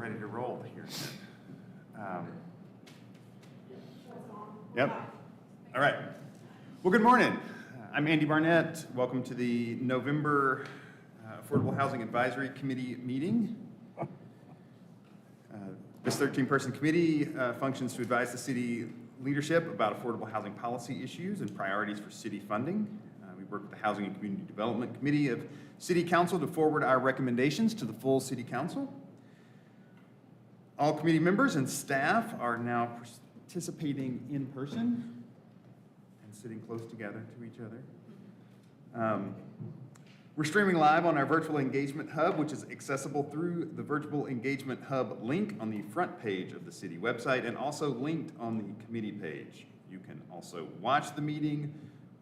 ready to roll here. Yep. All right. Well, good morning. I'm Andy Barnett. Welcome to the November Affordable Housing Advisory Committee meeting. This 13-person committee functions to advise the city leadership about affordable housing policy issues and priorities for city funding. We work with the Housing and Community Development Committee of City Council to forward our recommendations to the full City Council. All committee members and staff are now participating in person and sitting close together to each other. We're streaming live on our Virtual Engagement Hub, which is accessible through the Virtual Engagement Hub link on the front page of the city website and also linked on the committee page. You can also watch the meeting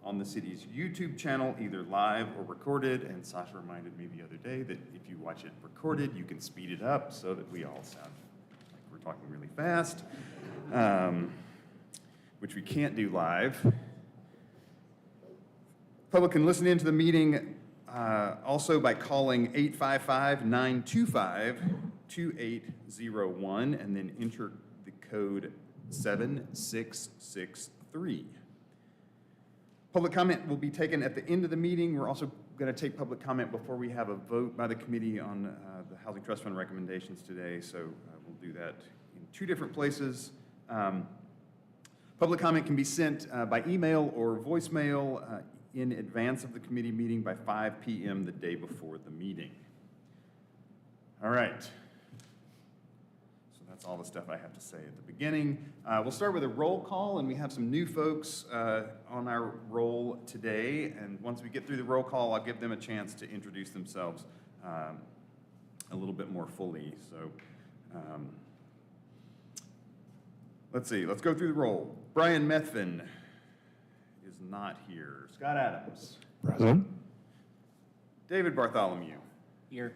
on the city's YouTube channel, either live or recorded, and Sasha reminded me the other day that if you watch it recorded, you can speed it up so that we all sound like we're talking really fast, which we can't do live. Public can listen into the meeting also by calling 855-925-2801 and then enter the code 7663. Public comment will be taken at the end of the meeting. We're also going to take public comment before we have a vote by the committee on the Housing Trust Fund recommendations today, so we'll do that in two different places. Public comment can be sent by email or voicemail in advance of the committee meeting by 5 p.m. the day before the meeting. All right. So that's all the stuff I have to say at the beginning. We'll start with a roll call, and we have some new folks on our roll today. And once we get through the roll call, I'll give them a chance to introduce themselves a little bit more fully. So let's see. Let's go through the roll. Brian Methvin is not here. Scott Adams. Present. David Bartholomew. Here.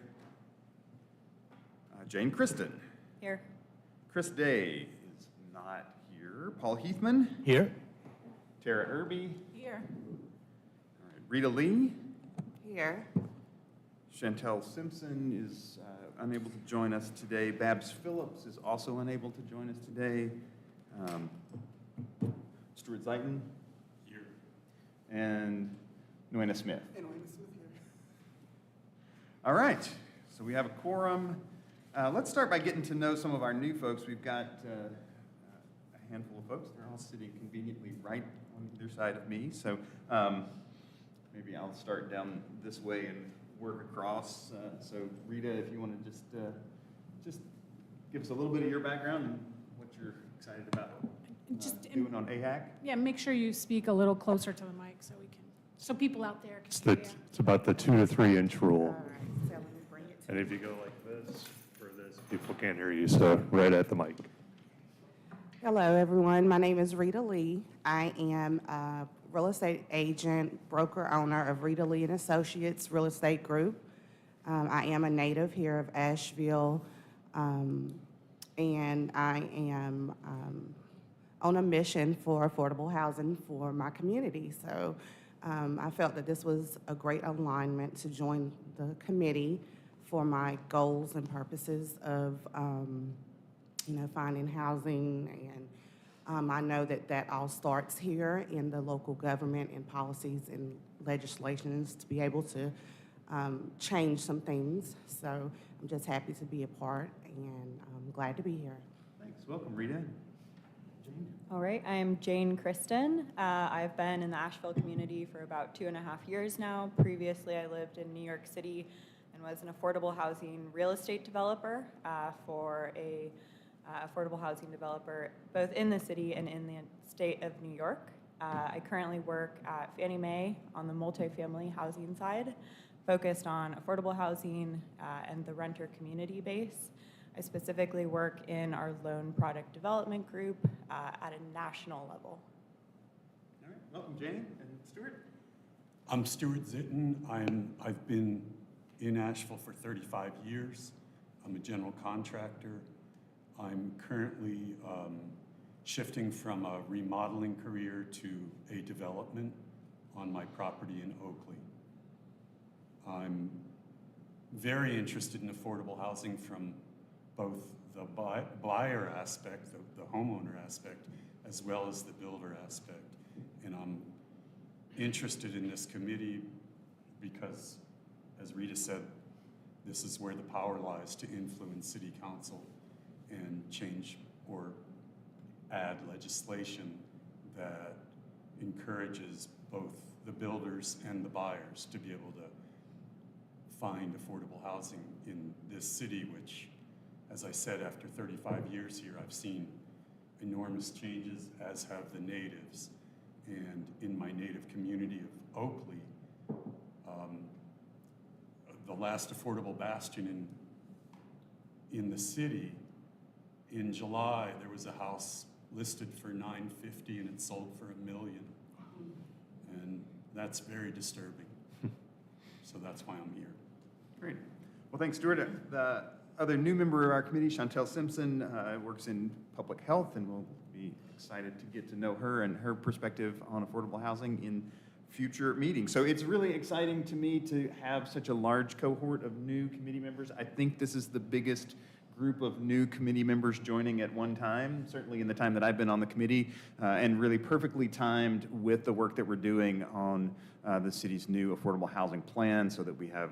Jane Kristen. Here. Chris Day is not here. Paul Heathman. Here. Tara Irby. Here. All right. Rita Lee. Here. Chantel Simpson is unable to join us today. Babs Phillips is also unable to join us today. Stuart Zeiton. Here. And Noena Smith. And Noena Smith here. All right. So we have a quorum. Let's start by getting to know some of our new folks. We've got a handful of folks. They're all sitting conveniently right on either side of me. So maybe I'll start down this way and work across. So Rita, if you want to just give us a little bit of your background and what you're excited about doing on AHAC. Yeah, make sure you speak a little closer to the mic so people out there can hear you. It's about the 2 to 3 inch rule. All right, so let me bring it to And if you go like this, for this, people can't hear you, so right at the mic. Hello, everyone. My name is Rita Lee. I am a real estate agent, broker owner of Rita Lee and Associates Real Estate Group. I am a native here of Asheville, and I am on a mission for affordable housing for my community. So I felt that this was a great alignment to join the committee for my goals and purposes of finding housing, and I know that all starts here in the local government and policies and legislations to be able to change some things. So I'm just happy to be a part, and I'm glad to be here. Thanks. Welcome, Rita. Jane. All right, I'm Jane Kristen. I've been in the Asheville community for about 2.5 years now. Previously, I lived in New York City and was an affordable housing real estate developer for a affordable housing developer both in the city and in the state of New York. I currently work at Fannie Mae on the multifamily housing side, focused on affordable housing and the renter community base. I specifically work in our loan product development group at a national level. All right. Welcome, Jane and Stuart. I'm Stuart Zitten. I've been in Asheville for 35 years. I'm a general contractor. I'm currently shifting from a remodeling career to a development on my property in Oakley. I'm very interested in affordable housing from both the buyer aspect, the homeowner aspect, as well as the builder aspect. And I'm interested in this committee because, as Rita said, this is where the power lies to influence city council and change or add legislation that encourages both the builders and the buyers to be able to find affordable housing in this city, which, as I said, after 35 years here, I've seen enormous changes, as have the natives. And in my native community of Oakley, the last affordable bastion in the city, in July, there was a house listed for $950 and it sold for $1 million. And that's very disturbing. So that's why I'm here. Great. Well, thanks, Stuart. The other new member of our committee, Chantel Simpson, works in public health, and we'll be excited to get to know her and her perspective on affordable housing in future meetings. So it's really exciting to me to have such a large cohort of new committee members. I think this is the biggest group of new committee members joining at one time, certainly in the time that I've been on the committee, and really perfectly timed with the work that we're doing on the city's new affordable housing plan, so that we have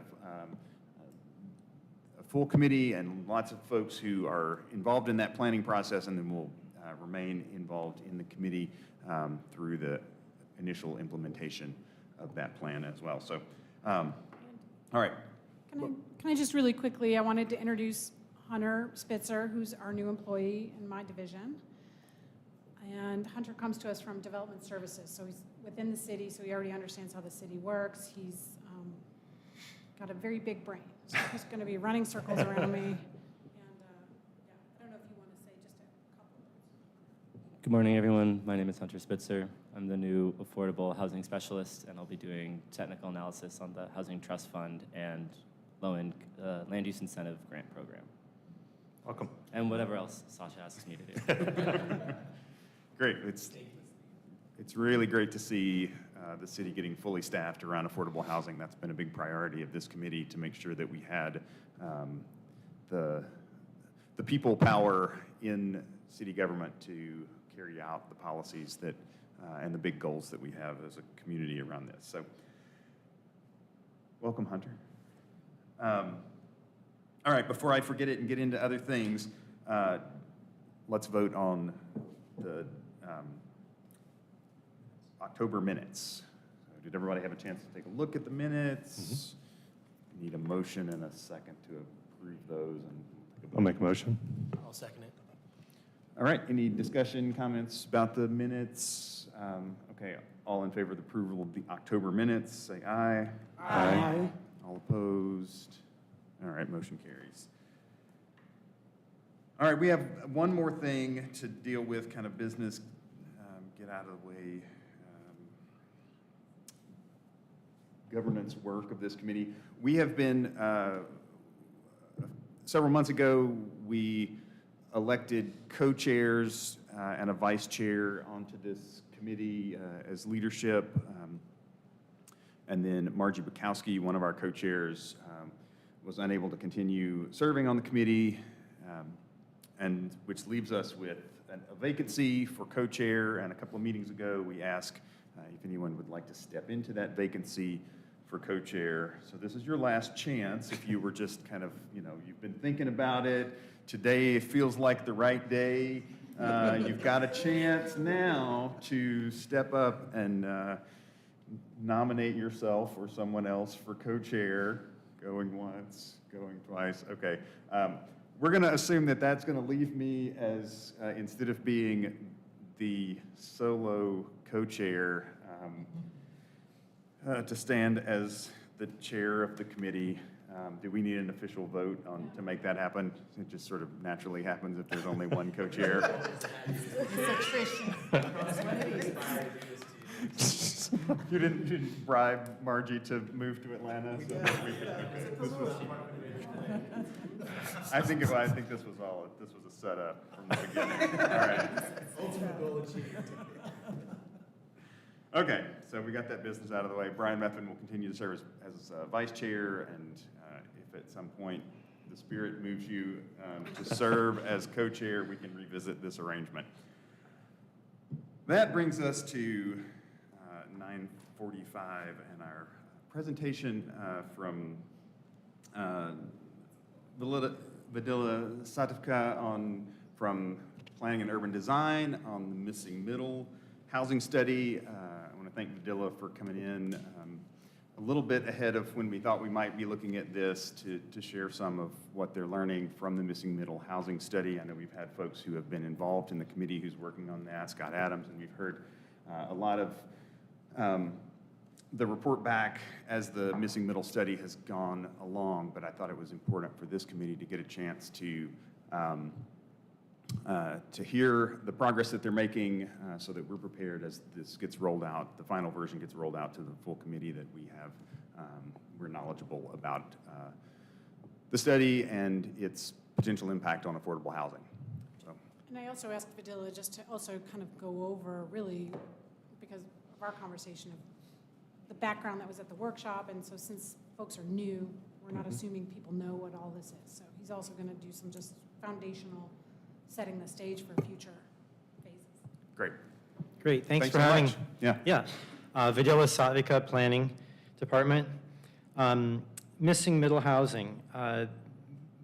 a full committee and lots of folks who are involved in that planning process, and then we'll remain involved in the committee through the initial implementation of that plan as well. So, all right. Can I just really quickly, I wanted to introduce Hunter Spitzer, who's our new employee in my division. And Hunter comes to us from Development Services, so he's within the city, so he already understands how the city works. He's got a very big brain, so he's going to be running circles around me. And yeah, I don't know if you want to say just a couple of words. Good morning, everyone. My name is Hunter Spitzer. I'm the new affordable housing specialist, and I'll be doing technical analysis on the Housing Trust Fund and low-end land use incentive grant program. Welcome. And whatever else Sasha asks me to do. Great. It's really great to see the city getting fully staffed around affordable housing. That's been a big priority of this committee, to make sure that we had the people power in city government to carry out the policies that and the big goals that we have as a community around this. So, welcome, Hunter. All right, before I forget it and get into other things, let's vote on the October minutes. So did everybody have a chance to take a look at the minutes? Need a motion and a second to approve those. I'll make a motion. I'll second it. All right, any discussion, comments about the minutes? Okay, all in favor of the approval of the October minutes, say aye. Aye. All opposed? All right, motion carries. All right, we have one more thing to deal with, kind of business, get out of the way, governance work of this committee. We have been, several months ago, we elected co-chairs and a vice chair onto this committee as leadership. And then Margie Bukowski, one of our co-chairs, was unable to continue serving on the committee, and which leaves us with a vacancy for co-chair. And a couple of meetings ago, we asked if anyone would like to step into that vacancy for co-chair. So this is your last chance. If you were just kind of, you've been thinking about it, today feels like the right day. You've got a chance now to step up and nominate yourself or someone else for co-chair. Going once, going twice. Okay. We're going to assume that that's going to leave me as, instead of being the solo co-chair, to stand as the chair of the committee. Do we need an official vote to make that happen? It just sort of naturally happens if there's only one co-chair. You didn't bribe Margie to move to Atlanta? So that we could, I think this was a setup from the beginning. All right. Ultimate goal achieved. Okay, so we got that business out of the way. Brian Methvin will continue to serve as vice chair, and if at some point the spirit moves you to serve as co-chair, we can revisit this arrangement. That brings us to 9:45 and our presentation from Vidila Sativka from Planning and Urban Design on the missing middle housing study. I want to thank Vidila for coming in a little bit ahead of when we thought we might be looking at this to share some of what they're learning from the missing middle housing study. I know we've had folks who have been involved in the committee who's working on that, Scott Adams, and we've heard a lot of the report back as the missing middle study has gone along, but I thought it was important for this committee to get a chance to hear the progress that they're making so that we're prepared as this gets rolled out, the final version gets rolled out to the full committee, that we have, we're knowledgeable about the study and its potential impact on affordable housing. So. And I also asked Vidila just to also kind of go over really, because of our conversation, of the background that was at the workshop, and so since folks are new, we're not assuming people know what all this is. So he's also going to do some just foundational setting the stage for future phases. Great. Great, thanks for so having. much. Yeah. Yeah, Vidila Satvika, Planning Department. Missing middle housing.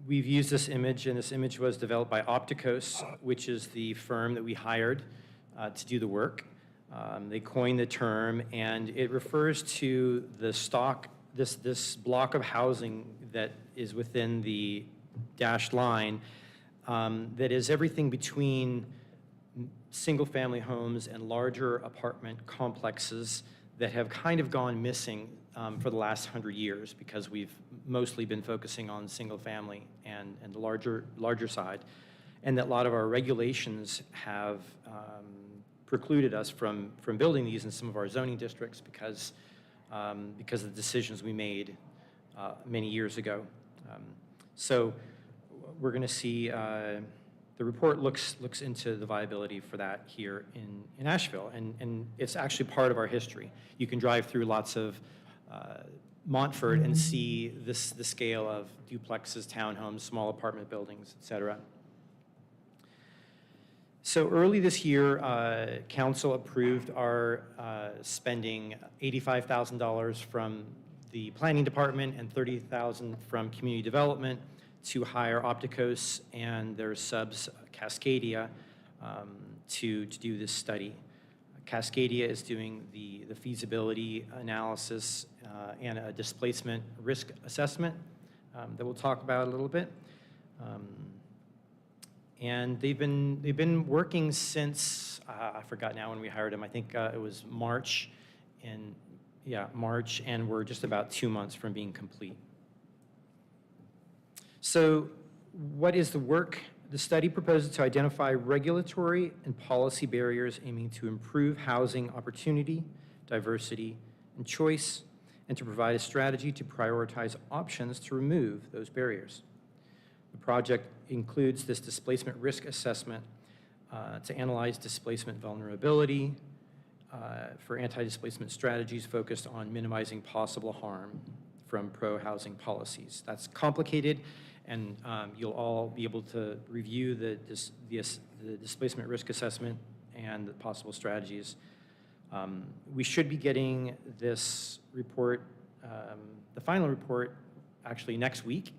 We've used this image, and this image was developed by Opticos, which is the firm that we hired to do the work. They coined the term, and it refers to the stock, this block of housing that is within the dashed line, that is everything between single-family homes and larger apartment complexes that have kind of gone missing for the last 100 years because we've mostly been focusing on single-family and the larger side, and that a lot of our regulations have precluded us from building these in some of our zoning districts because of the decisions we made many years ago. So we're going to see the report looks into the viability for that here in Asheville, and it's actually part of our history. You can drive through lots of Montfort and see the scale of duplexes, townhomes, small apartment buildings, et cetera. So early this year, council approved our spending $85,000 from the planning department and $30,000 from community development to hire Opticos and their subs, Cascadia, to do this study. Cascadia is doing the feasibility analysis and a displacement risk assessment that we'll talk about a little bit. And they've been working since I forgot now when we hired them. I think it was March, and we're just about 2 months from being complete. So, what is the work? The study proposes to identify regulatory and policy barriers aiming to improve housing opportunity, diversity, and choice, and to provide a strategy to prioritize options to remove those barriers. The project includes this displacement risk assessment to analyze displacement vulnerability for anti-displacement strategies focused on minimizing possible harm from pro-housing policies. That's complicated, and you'll all be able to review the displacement risk assessment and the possible strategies. We should be getting this report, the final report, actually next week.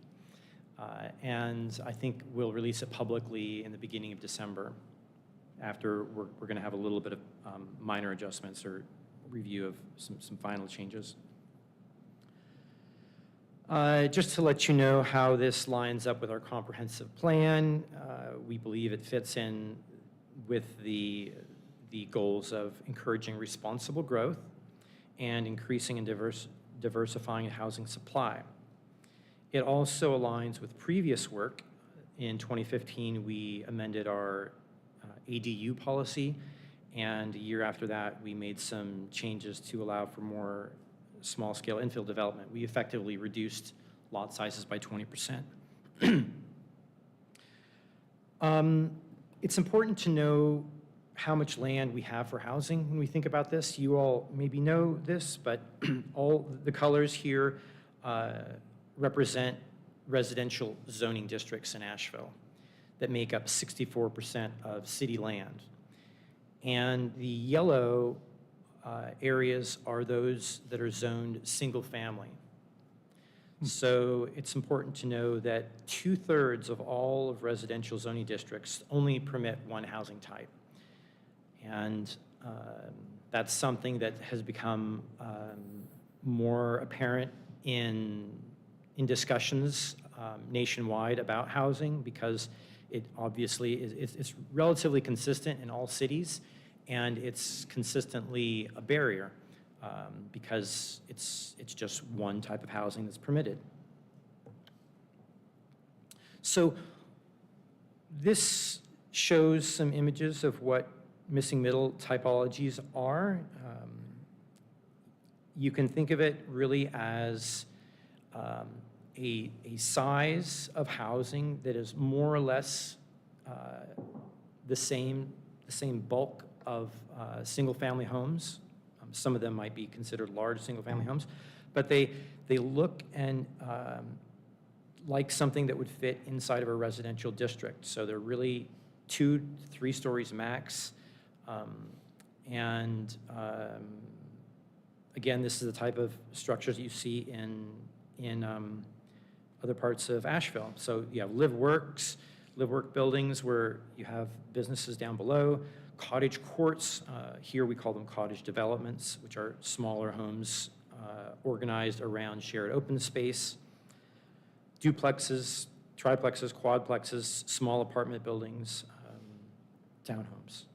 And I think we'll release it publicly in the beginning of December after we're going to have a little bit of minor adjustments or review of some final changes. Just to let you know how this lines up with our comprehensive plan, we believe it fits in with the goals of encouraging responsible growth and increasing and diversifying housing supply. It also aligns with previous work. In 2015, we amended our ADU policy, and a year after that, we made some changes to allow for more small-scale infill development. We effectively reduced lot sizes by 20%. It's important to know how much land we have for housing when we think about this. You all maybe know this, but all the colors here represent residential zoning districts in Asheville that make up 64% of city land. And the yellow areas are those that are zoned single family. So it's important to know that 2/3 of all of residential zoning districts only permit one housing type. And that's something that has become more apparent in discussions nationwide about housing, because it obviously it's relatively consistent in all cities, and it's consistently a barrier because it's just one type of housing that's permitted. So this shows some images of what missing middle typologies are. You can think of it really as a size of housing that is more or less the same bulk of single-family homes. Some of them might be considered large single-family homes, but they look and like something that would fit inside of a residential district. So they're really 2 to 3 stories max. Again, this is the type of structures that you see in other parts of Asheville. So you have live-work buildings where you have businesses down below, cottage courts. Here we call them cottage developments, which are smaller homes organized around shared open space. Duplexes, triplexes, quadplexes, small apartment buildings, townhomes.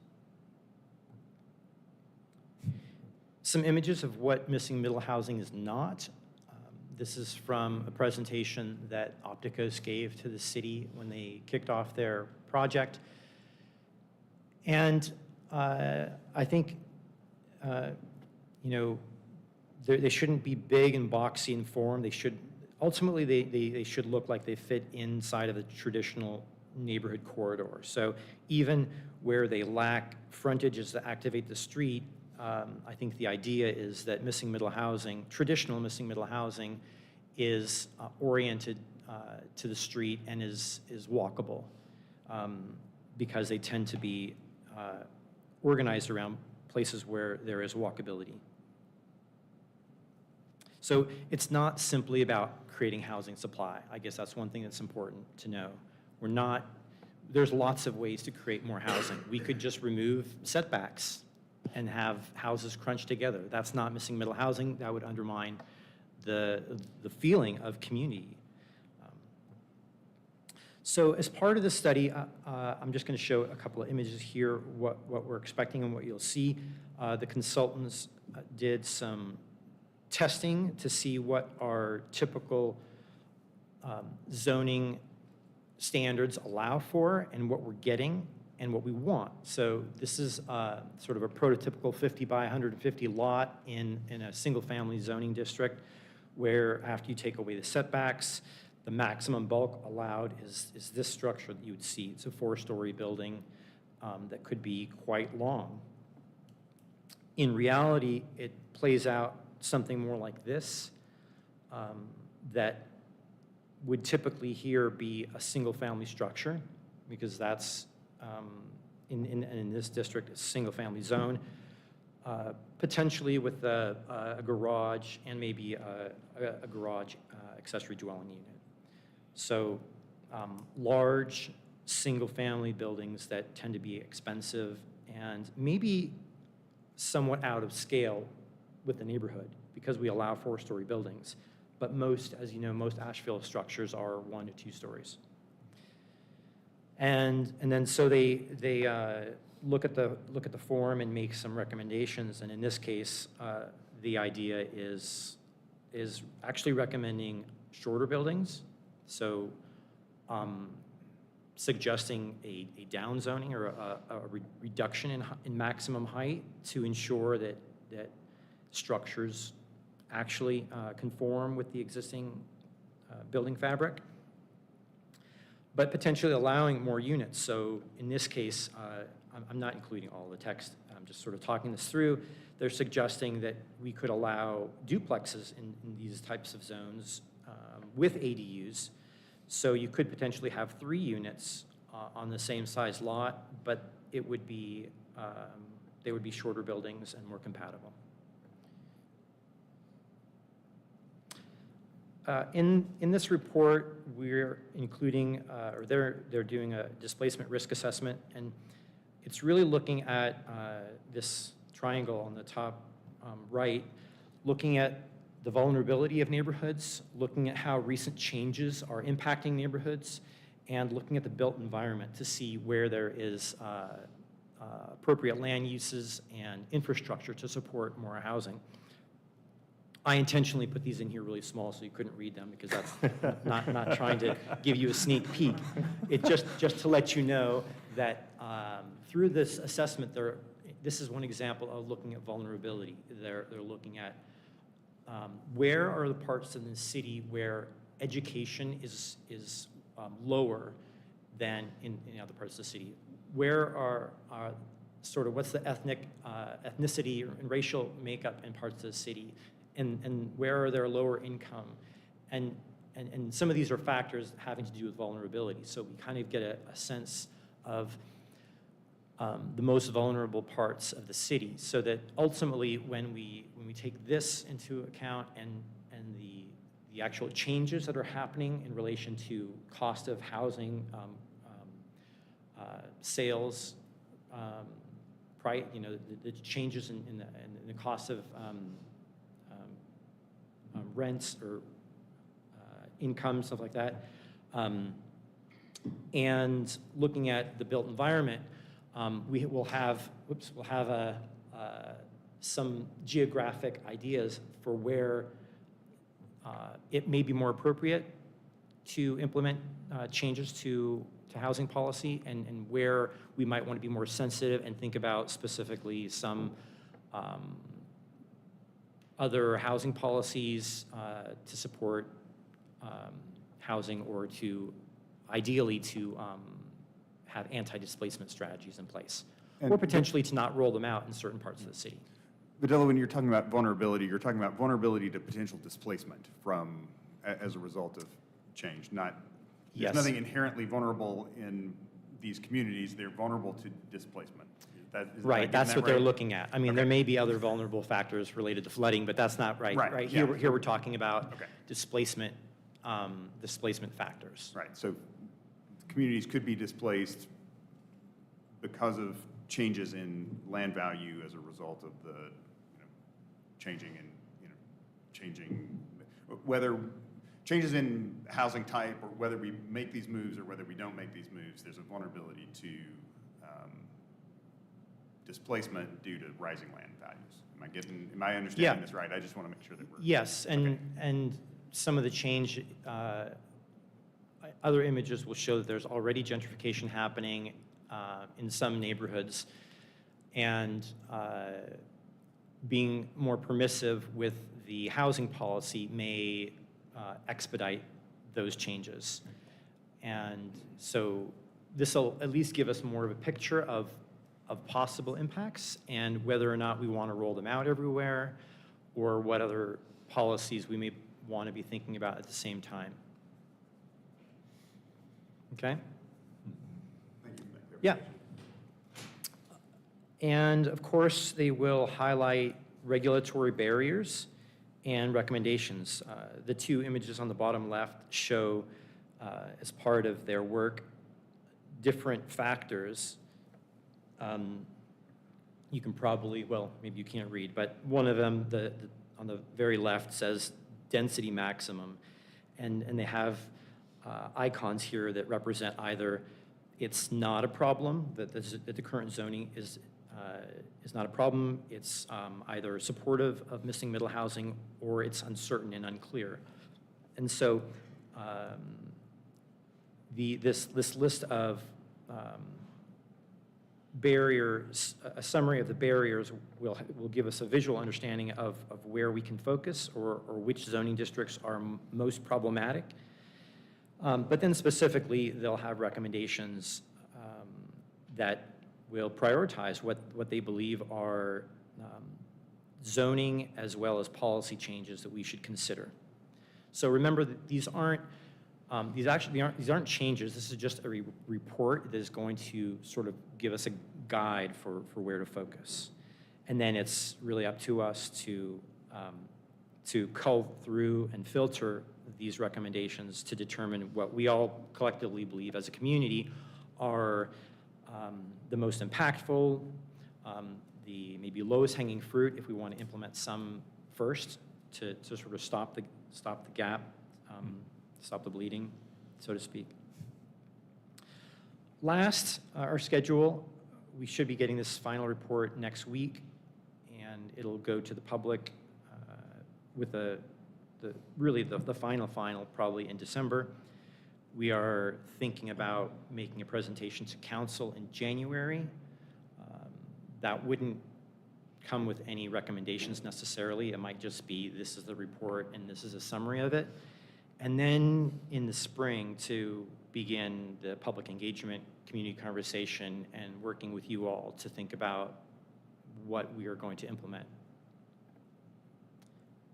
Some images of what missing middle housing is not. This is from a presentation that Opticos gave to the city when they kicked off their project. And I think, they shouldn't be big and boxy in form. They should, ultimately, they should look like they fit inside of the traditional neighborhood corridor. So even where they lack frontages to activate the street, I think the idea is that missing middle housing, traditional missing middle housing, is oriented to the street and is walkable because they tend to be organized around places where there is walkability. So it's not simply about creating housing supply. I guess that's one thing that's important to know. There's lots of ways to create more housing. We could just remove setbacks and have houses crunched together. That's not missing middle housing. That would undermine the feeling of community. So as part of the study, I'm just going to show a couple of images here, what we're expecting and what you'll see. The consultants did some testing to see what our typical zoning standards allow for and what we're getting and what we want. So this is sort of a prototypical 50 by 150 lot in a single-family zoning district, where after you take away the setbacks, the maximum bulk allowed is this structure that you would see. It's a 4-story building that could be quite long. In reality, it plays out something more like this, that would typically here be a single-family structure, because that's in this district, a single-family zone, potentially with a garage and maybe a garage accessory dwelling unit. So large single-family buildings that tend to be expensive and maybe somewhat out of scale with the neighborhood, because we allow 4-story buildings. But most, as you know, most Asheville structures are 1 to 2 stories. And then so they look at the form and make some recommendations. And in this case, the idea is actually recommending shorter buildings. So suggesting a downzoning or a reduction in maximum height to ensure that structures actually conform with the existing building fabric, but potentially allowing more units. So in this case, I'm not including all the text, I'm just sort of talking this through. They're suggesting that we could allow duplexes in these types of zones with ADUs, So you could potentially have 3 units on the same size lot, but it would be, they would be shorter buildings and more compatible. In this report, we're including, or they're doing a displacement risk assessment, and it's really looking at this triangle on the top right, looking at the vulnerability of neighborhoods, looking at how recent changes are impacting neighborhoods, and looking at the built environment to see where there is appropriate land uses and infrastructure to support more housing. I intentionally put these in here really small so you couldn't read them, because that's not trying to give you a sneak peek. It just to let you know that through this assessment, this is one example of looking at vulnerability. They're looking at where are the parts of the city where education is lower than in other parts of the city. Where are sort of, what's the ethnicity and racial makeup in parts of the city? And where are there lower income? And some of these are factors having to do with vulnerability. So we kind of get a sense of the most vulnerable parts of the city, so that ultimately when we take this into account and the actual changes that are happening in relation to cost of housing, sales, the changes in the cost of rents or income, stuff like that, and looking at the built environment, we will have some geographic ideas for where it may be more appropriate to implement changes to housing policy, and where we might want to be more sensitive and think about specifically some other housing policies to support housing, or to ideally to have anti-displacement strategies in place, or potentially to not roll them out in certain parts of the city. Videla, when you're talking about vulnerability, you're talking about vulnerability to potential displacement as a result of change. There's Yes. nothing inherently vulnerable in these communities. They're vulnerable to displacement. Right, that's what they're looking at. I mean, there may be other vulnerable factors related to flooding, but that's not right. Right, Here, yeah. here we're talking about Okay. displacement factors. Right, so communities could be displaced because of changes in land value as a result of the changing whether changes in housing type, or whether we make these moves or whether we don't make these moves. There's a vulnerability to displacement due to rising land values. Am I understanding this right? I just want to make sure that we're. Yes, and some of the change, other images will show that there's already gentrification happening in some neighborhoods, and being more permissive with the housing policy may expedite those changes. And so this will at least give us more of a picture of possible impacts, and whether or not we want to roll them out everywhere, or what other policies we may want to be thinking about at the same time. Okay? Thank you for that Yeah. clarification. And of course, they will highlight regulatory barriers and recommendations. The 2 images on the bottom left show, as part of their work, different factors. You can probably, well, maybe you can't read, but one of them, on the very left, says density maximum. And they have icons here that represent either it's not a problem, that the current zoning is not a problem, it's either supportive of missing middle housing, or it's uncertain and unclear. And so this list of barriers, a summary of the barriers will give us a visual understanding of where we can focus, or which zoning districts are most problematic. But then specifically, they'll have recommendations that will prioritize what they believe are zoning as well as policy changes that we should consider. So remember that these aren't These aren't changes. This is just a report that is going to sort of give us a guide for where to focus. And then it's really up to us to cull through and filter these recommendations to determine what we all collectively believe as a community are the most impactful, the maybe lowest hanging fruit if we want to implement some first to sort of stop the gap, stop the bleeding, so to speak. Last, our schedule, we should be getting this final report next week, and it'll go to the public with the final probably in December. We are thinking about making a presentation to council in January. That wouldn't come with any recommendations necessarily. It might just be, this is the report and this is a summary of it. And then in the spring to begin the public engagement, community conversation, and working with you all to think about what we are going to implement.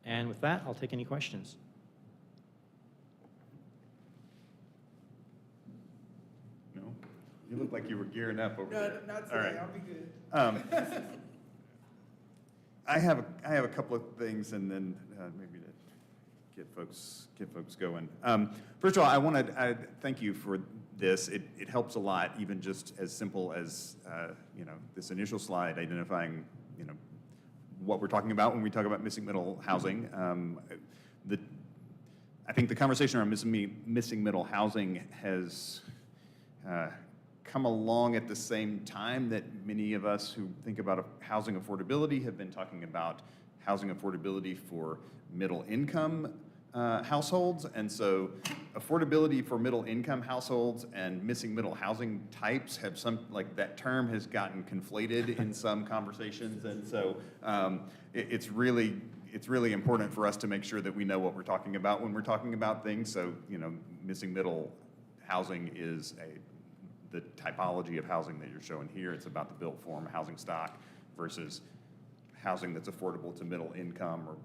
And with that, I'll take any questions. No? You look like you were gearing up over there. No, not All today, right. I'll be good. I have a couple of things, and then maybe to get folks going. First of all, I thank you for this. It helps a lot, even just as simple as this initial slide identifying what we're talking about when we talk about missing middle housing. I think the conversation around missing middle housing has come along at the same time that many of us who think about housing affordability have been talking about housing affordability for middle income households. And so affordability for middle income households and missing middle housing types have that term has gotten conflated in some conversations. And so it's really important for us to make sure that we know what we're talking about when we're talking about things. So, missing middle housing is the typology of housing that you're showing here. It's about the built form housing stock versus housing that's affordable to middle income or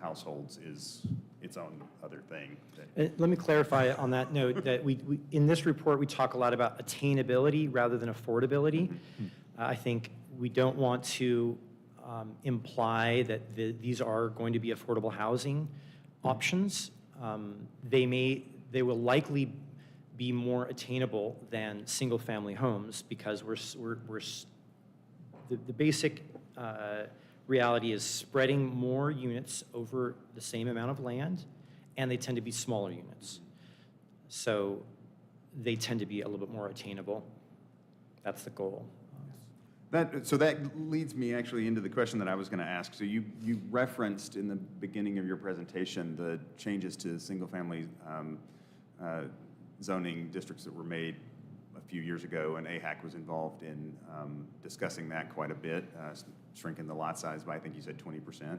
households is its own other thing. Let me clarify on that note that we in this report we talk a lot about attainability rather than affordability. I think we don't want to imply that these are going to be affordable housing options. They will likely be more attainable than single-family homes because the basic reality is spreading more units over the same amount of land, and they tend to be smaller units. So they tend to be a little bit more attainable. That's the goal. So that leads me actually into the question that I was going to ask. So you referenced in the beginning of your presentation the changes to single-family zoning districts that were made a few years ago, and AHAC was involved in discussing that quite a bit, shrinking the lot size by, I think you said 20%.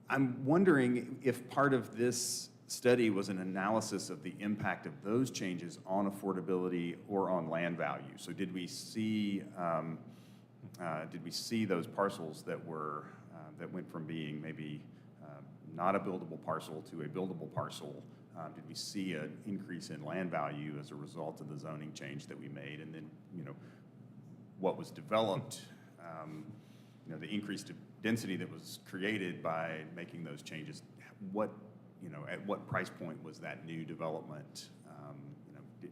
I'm wondering if part of this study was an analysis of the impact of those changes on affordability or on land value. So did we see those parcels that were that went from being maybe not a buildable parcel to a buildable parcel? Did we see an increase in land value as a result of the zoning change that we made? And then, what was developed, the increased density that was created by making those changes, at what price point was that new development?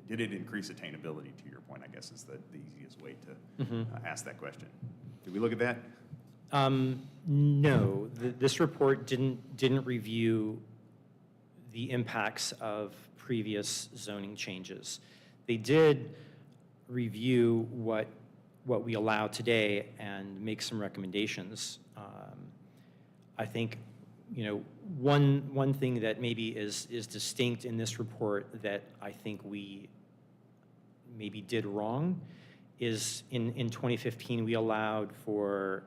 Did it increase attainability, to your point, I guess is the easiest way to ask that question. Did we look at that? No, this report didn't review the impacts of previous zoning changes. They did review what we allow today and make some recommendations. I think, one thing that maybe is distinct in this report that I think we maybe did wrong is in 2015 we allowed for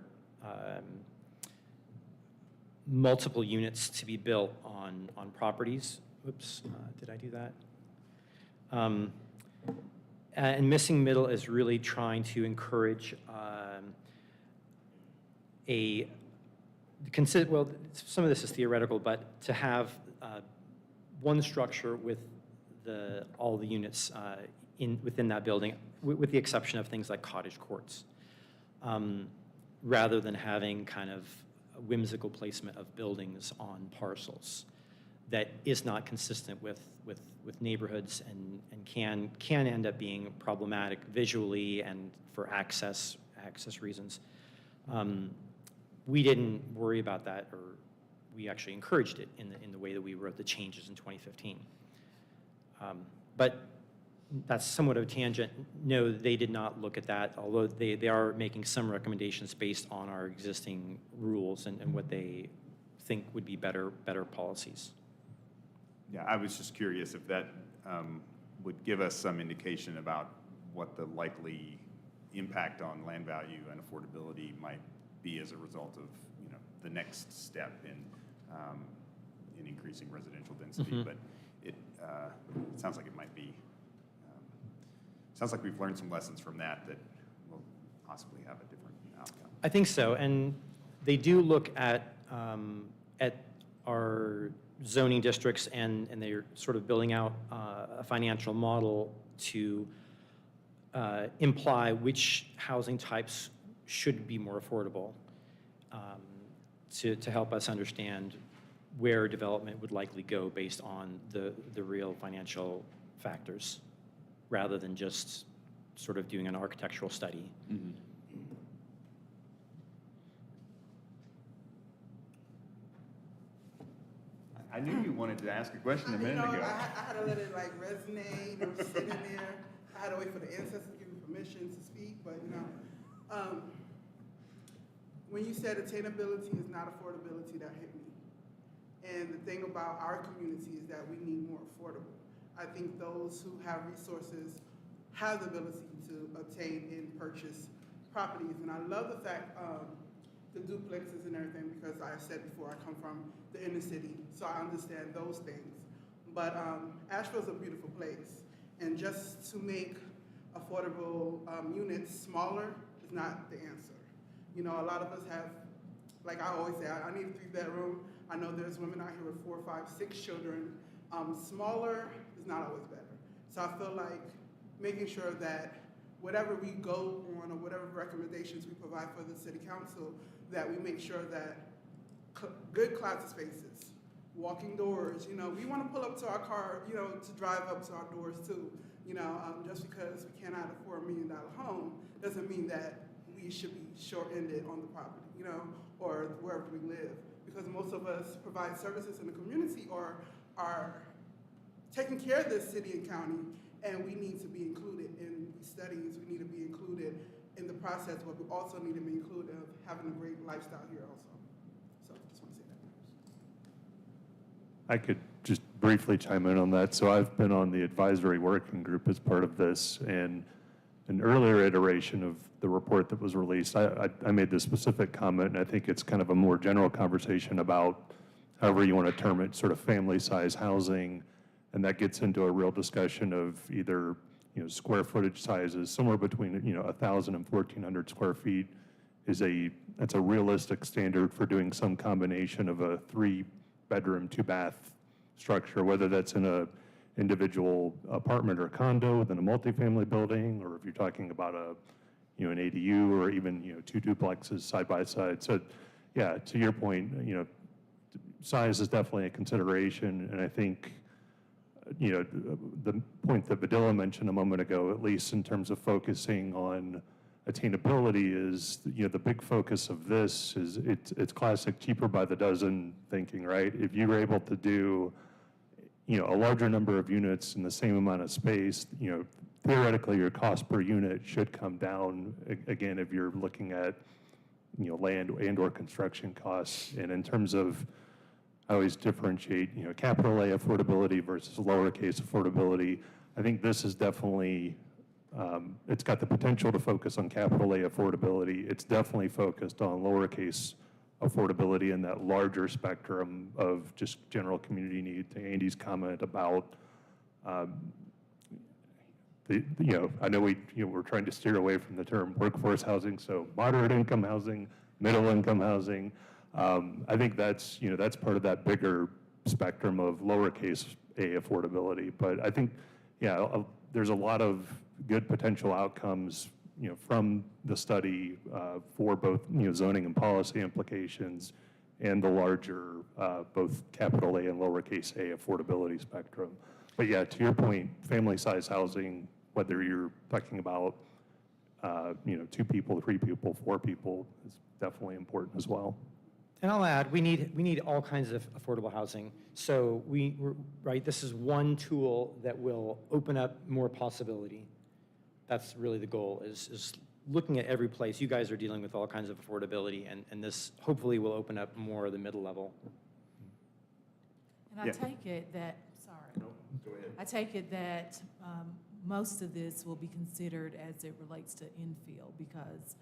multiple units to be built on properties. Oops, did I do that? And missing middle is really trying to encourage some of this is theoretical, but to have one structure with all the units within that building, with the exception of things like cottage courts, rather than having kind of a whimsical placement of buildings on parcels that is not consistent with neighborhoods and can end up being problematic visually and for access reasons. We didn't worry about that, or we actually encouraged it in the way that we wrote the changes in 2015. But that's somewhat of a tangent. No, they did not look at that, although they are making some recommendations based on our existing rules and what they think would be better policies. Yeah, I was just curious if that would give us some indication about what the likely impact on land value and affordability might be as a result of, the next step in increasing residential density. Mm-hmm. But it sounds like it might be. Sounds like we've learned some lessons from that will possibly have a different outcome. I think so, and they do look at our zoning districts, and they're sort of building out a financial model to imply which housing types should be more affordable, to help us understand where development would likely go based on the real financial factors, rather than just sort of doing an architectural study. Mm-hmm. I knew you wanted to ask a question a minute ago. I had to let it like resonate or sit in there. I had to wait for the ancestors to give me permission to speak, but when you said attainability is not affordability, that hit me. And the thing about our community is that we need more affordable. I think those who have resources have the ability to obtain and purchase properties. And I love the fact the duplexes and everything, because I said before, I come from the inner city, so I understand those things. But Asheville's a beautiful place, and just to make affordable units smaller is not the answer. A lot of us have, like I always say, I need a 3-bedroom. I know there's women out here with 4, 5, 6 children. Smaller is not always better. So I feel like making sure that whatever we go on or whatever recommendations we provide for the city council, that we make sure that good closet spaces, walking doors, we want to pull up to our car, to drive up to our doors too. Just because we cannot afford $1 million home doesn't mean that we should be short-ended on the property, or wherever we live. Because most of us provide services in the community or are taking care of this city and county, and we need to be included in these studies. We need to be included in the process, but we also need to be included of having a great lifestyle here also. So I just want to say that. I could just briefly chime in on that. So I've been on the advisory working group as part of this, and an earlier iteration of the report that was released, I made this specific comment, and I think it's kind of a more general conversation about, however you want to term it, sort of family size housing, and that gets into a real discussion of either square footage sizes, somewhere between 1,000 and 1,400 square feet that's a realistic standard for doing some combination of a 3-bedroom, 2-bath structure, whether that's in a individual apartment or condo within a multifamily building, or if you're talking about an ADU, or even 2 duplexes side by side. So yeah, to your point, size is definitely a consideration, and I think the point that Badilla mentioned a moment ago, at least in terms of focusing on attainability, is the big focus of this is it's classic cheaper by the dozen thinking, right? If you were able to do a larger number of units in the same amount of space, theoretically your cost per unit should come down, again, if you're looking at land and or construction costs. And in terms of, I always differentiate capital A affordability versus lowercase affordability. I think this is definitely it's got the potential to focus on capital A affordability. It's definitely focused on lowercase affordability in that larger spectrum of just general community need. To Andy's comment about, I know we're trying to steer away from the term workforce housing, so moderate income housing, middle income housing. I think that's part of that bigger spectrum of lowercase affordability. But I think, yeah, there's a lot of good potential outcomes, from the study for both, zoning and policy implications and the larger, both capital A and lowercase a affordability spectrum. But yeah, to your point, family size housing, whether you're talking about, 2 people, 3 people, 4 people, is definitely important as well. And I'll add, we need all kinds of affordable housing. So right, this is one tool that will open up more possibility. That's really the goal, is looking at every place. You guys are dealing with all kinds of affordability, and this hopefully will open up more of the middle level. And I Yeah. take it that, sorry. No, go ahead. I take it that most of this will be considered as it relates to infill because,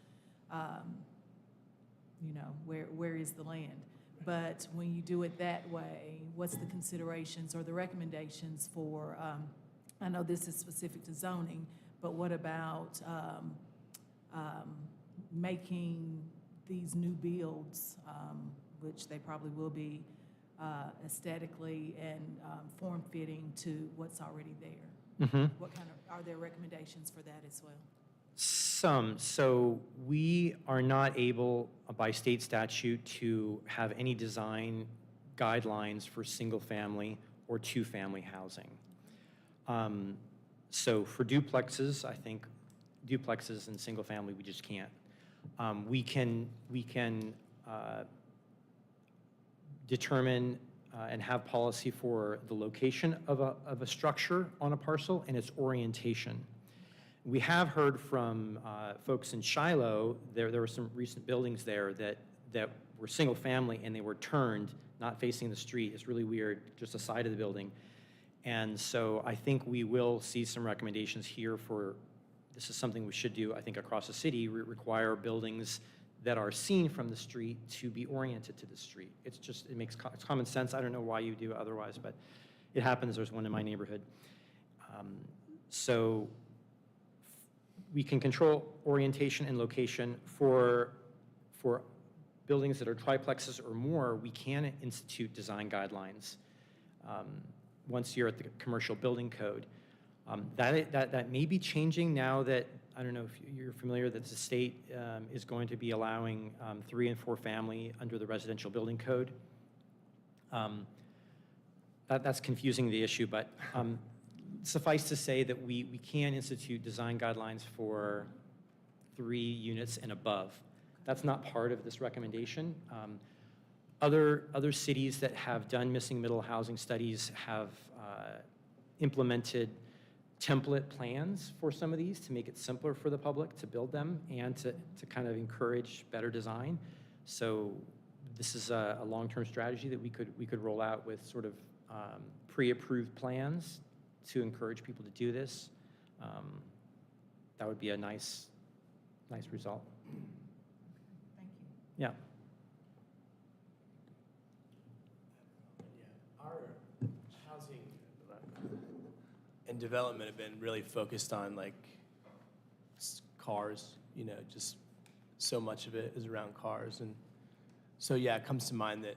where is the land? But when you do it that way, what's the considerations or the recommendations for, I know this is specific to zoning, but what about making these new builds, which they probably will be, aesthetically and form-fitting to what's already there? Mm-hmm. What kind of, are there recommendations for that as well? Some. So we are not able, by state statute, to have any design guidelines for single-family or two-family housing. So for duplexes, I think duplexes and single-family, we just can't. We can determine and have policy for the location of a structure on a parcel and its orientation. We have heard from folks in Shiloh, there were some recent buildings there that were single family and they were turned, not facing the street. It's really weird, just the side of the building. And so I think we will see some recommendations here for, this is something we should do, I think, across the city, require buildings that are seen from the street to be oriented to the street. It's makes it's common sense. I don't know why you do it otherwise, but it happens. There's one in my neighborhood. So we can control orientation and location for buildings that are triplexes or more. We can institute design guidelines once you're at the commercial building code. That may be changing now that, I don't know if you're familiar, that the state is going to be allowing 3 and 4 family under the residential building code. That's confusing the issue, but suffice to say that we can institute design guidelines for 3 units and above. That's not part of this recommendation. Other cities that have done missing middle housing studies have implemented template plans for some of these to make it simpler for the public to build them and to kind of encourage better design. So this is a long-term strategy that we could roll out with sort of pre-approved plans to encourage people to do this. That would be a nice result. Thank you. Yeah. Our housing and development have been really focused on cars, just so much of it is around cars. And so, yeah, it comes to mind that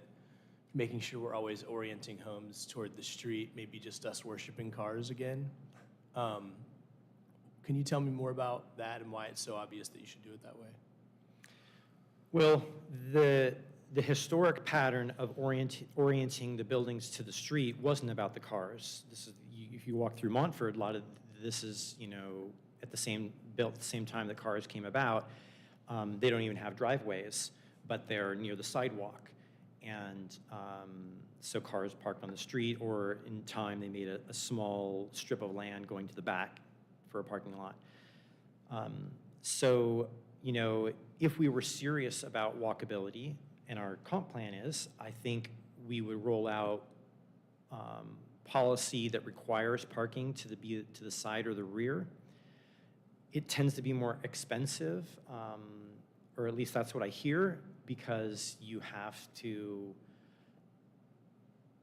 making sure we're always orienting homes toward the street, maybe just us worshiping cars again. Can you tell me more about that and why it's so obvious that you should do it that way? Well, the historic pattern of orienting the buildings to the street wasn't about the cars. This is, if you walk through Montford, a lot of this is, built at the same time the cars came about. They don't even have driveways, but they're near the sidewalk. And so cars parked on the street, or in time they made a small strip of land going to the back for a parking lot. So, if we were serious about walkability, and our comp plan is, I think we would roll out policy that requires parking to the side or the rear. It tends to be more expensive, or at least that's what I hear, because you have to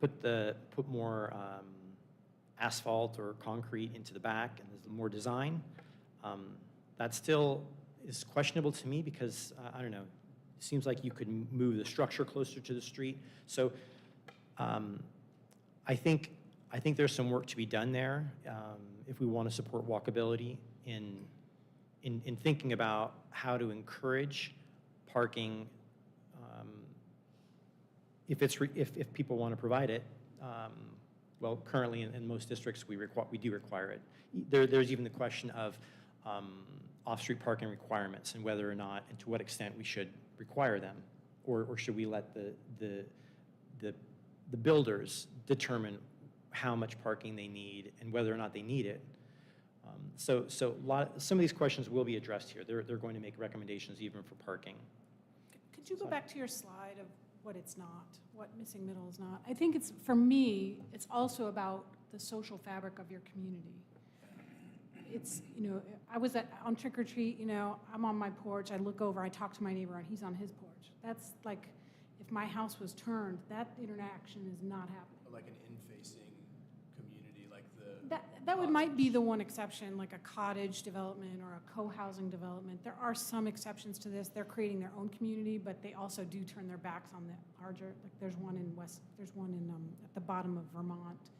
put more asphalt or concrete into the back, and there's more design. That still is questionable to me because, I don't know, it seems like you could move the structure closer to the street. So I think I think there's some work to be done there if we want to support walkability in thinking about how to encourage parking if people want to provide it. Well, currently in most districts, we do require it. There's even the question of off-street parking requirements and whether or not and to what extent we should require them, or should we let the builders determine how much parking they need and whether or not they need it. So some of these questions will be addressed here. They're going to make recommendations even for parking. Could you go back to your slide of what it's not, what missing middle is not? I think it's, for me, it's also about the social fabric of your community. It's, you know, I was on trick or treat, you know, I'm on my porch, I look over, I talk to my neighbor, and he's on his porch. That's like, if my house was turned, that interaction is not happening. Like an in-facing community, like the. That might be the one exception, like a cottage development or a co-housing development. There are some exceptions to this. They're creating their own community, but they also do turn their backs on the larger, like there's one in at the bottom of Vermont.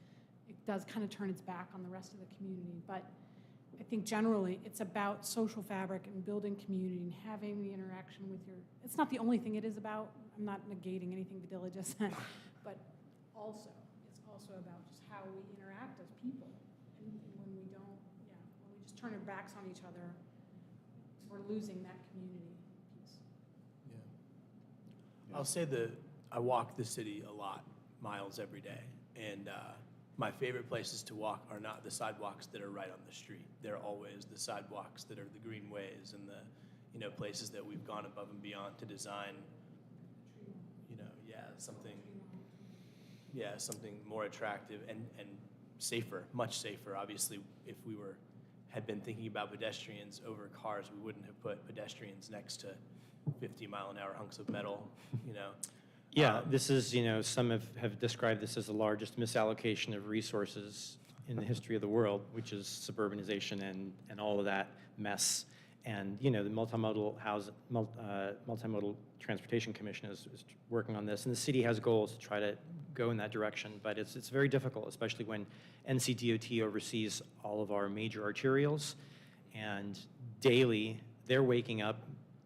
It does kind of turn its back on the rest of the community, but I think generally it's about social fabric and building community and having the interaction with your, it's not the only thing it is about. I'm not negating anything Vidila just said, but also, it's also about just how we interact as people. And when we don't, when we just turn our backs on each other, we're losing that community piece. Yeah. I'll say that I walk the city a lot, miles every day, and my favorite places to walk are not the sidewalks that are right on the street. They're always the sidewalks that are the greenways and the, you know, places that we've gone above and beyond to design, you know, something more attractive and safer, much safer. Obviously, if we had been thinking about pedestrians over cars, we wouldn't have put pedestrians next to 50-mile-an-hour hunks of metal, you know. Yeah, this is, you know, some have described this as the largest misallocation of resources in the history of the world, which is suburbanization and all of that mess. And, you know, the Multimodal Transportation Commission is working on this, and the city has goals to try to go in that direction, but it's very difficult, especially when NCDOT oversees all of our major arterials, and daily they're waking up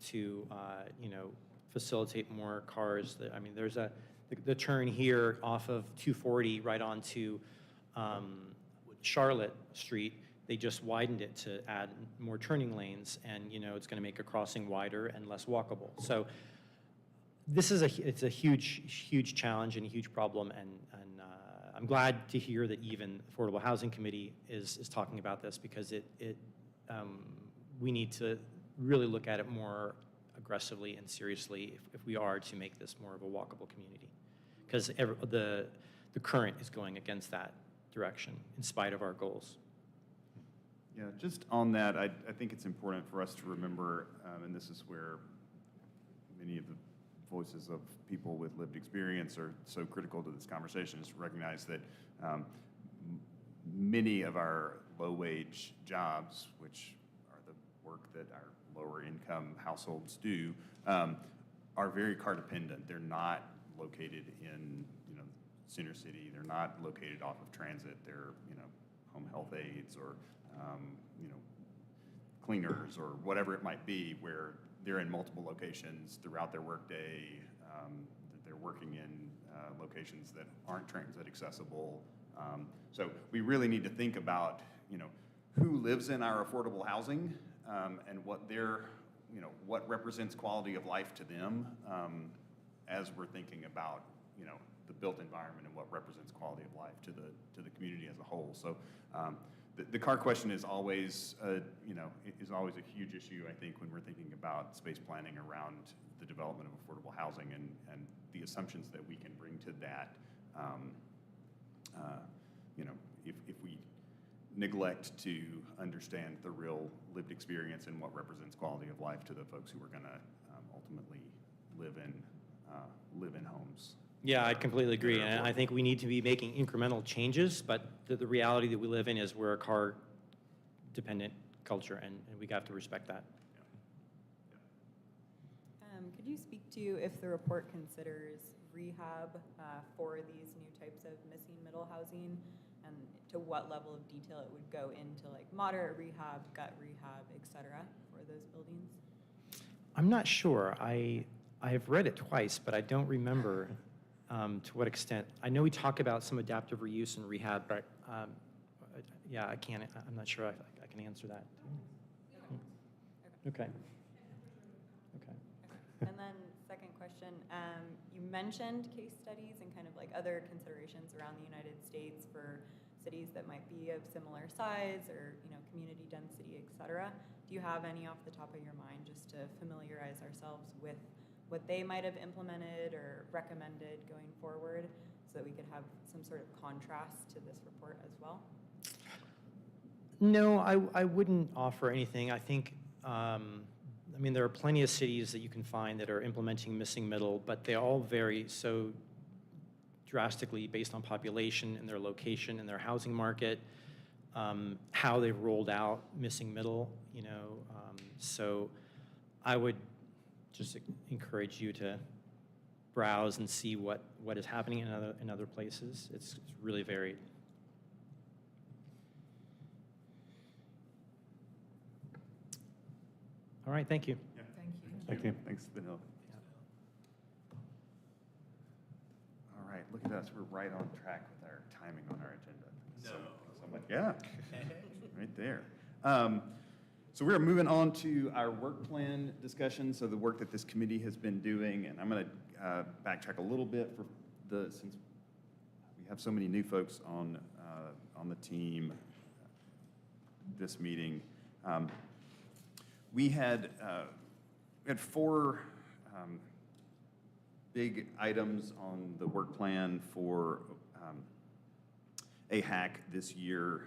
to, you know, facilitate more cars. I mean, there's the turn here off of 240 right onto Charlotte Street. They just widened it to add more turning lanes, and you know it's going to make a crossing wider and less walkable. So this is it's a huge challenge and a huge problem, and I'm glad to hear that even Affordable Housing Committee is talking about this, because we need to really look at it more aggressively and seriously if we are to make this more of a walkable community, because the current is going against that direction in spite of our goals. Yeah, just on that, I think it's important for us to remember, and this is where many of the voices of people with lived experience are so critical to this conversation, is to recognize that many of our low-wage jobs, which are the work that our lower-income households do, are very car dependent. They're not located in, you know, Center City. They're not located off of transit. They're, you know, home health aides or you know, cleaners or whatever it might be, where they're in multiple locations throughout their workday. That they're working in locations that aren't transit accessible. So we really need to think about, you know, who lives in our affordable housing and what their, you know, what represents quality of life to them as we're thinking about, you know, the built environment and what represents quality of life to the community as a whole. So the car question is always, you know, is always a huge issue, I think, when we're thinking about space planning around the development of affordable housing and the assumptions that we can bring to that. You know, if we neglect to understand the real lived experience and what represents quality of life to the folks who are going to ultimately live in homes. Yeah, I completely agree, and I think we need to be making incremental changes, but the reality that we live in is we're a car-dependent culture, and we have to respect that. Could you speak to if the report considers rehab for these new types of missing middle housing? and to what level of detail it would go into like moderate rehab, gut rehab, et cetera, for those buildings? I'm not sure. I have read it twice, but I don't remember to what extent. I know we talk about some adaptive reuse and rehab, but yeah, I'm not sure I can answer that. Okay. Okay. And then second question, you mentioned case studies and kind of like other considerations around the United States for cities that might be of similar size or, you know, community density, et cetera. Do you have any off the top of your mind just to familiarize ourselves with what they might have implemented or recommended going forward so that we could have some sort of contrast to this report as well? No, I wouldn't offer anything. I think, I mean, there are plenty of cities that you can find that are implementing missing middle, but they all vary so drastically based on population and their location and their housing market, how they've rolled out missing middle, you know. So I would just encourage you to browse and see what is happening in other places. It's really varied. All right, thank you. Yeah. Thank you. Thank you. Thanks, Vanilla. All right, look at us. We're right on track with our timing on our agenda. So much, yeah, right there. So we're moving on to our work plan discussion, so the work that this committee has been doing, and I'm going to backtrack a little bit since we have so many new folks on the team this meeting. We had four big items on the work plan for AHAC this year.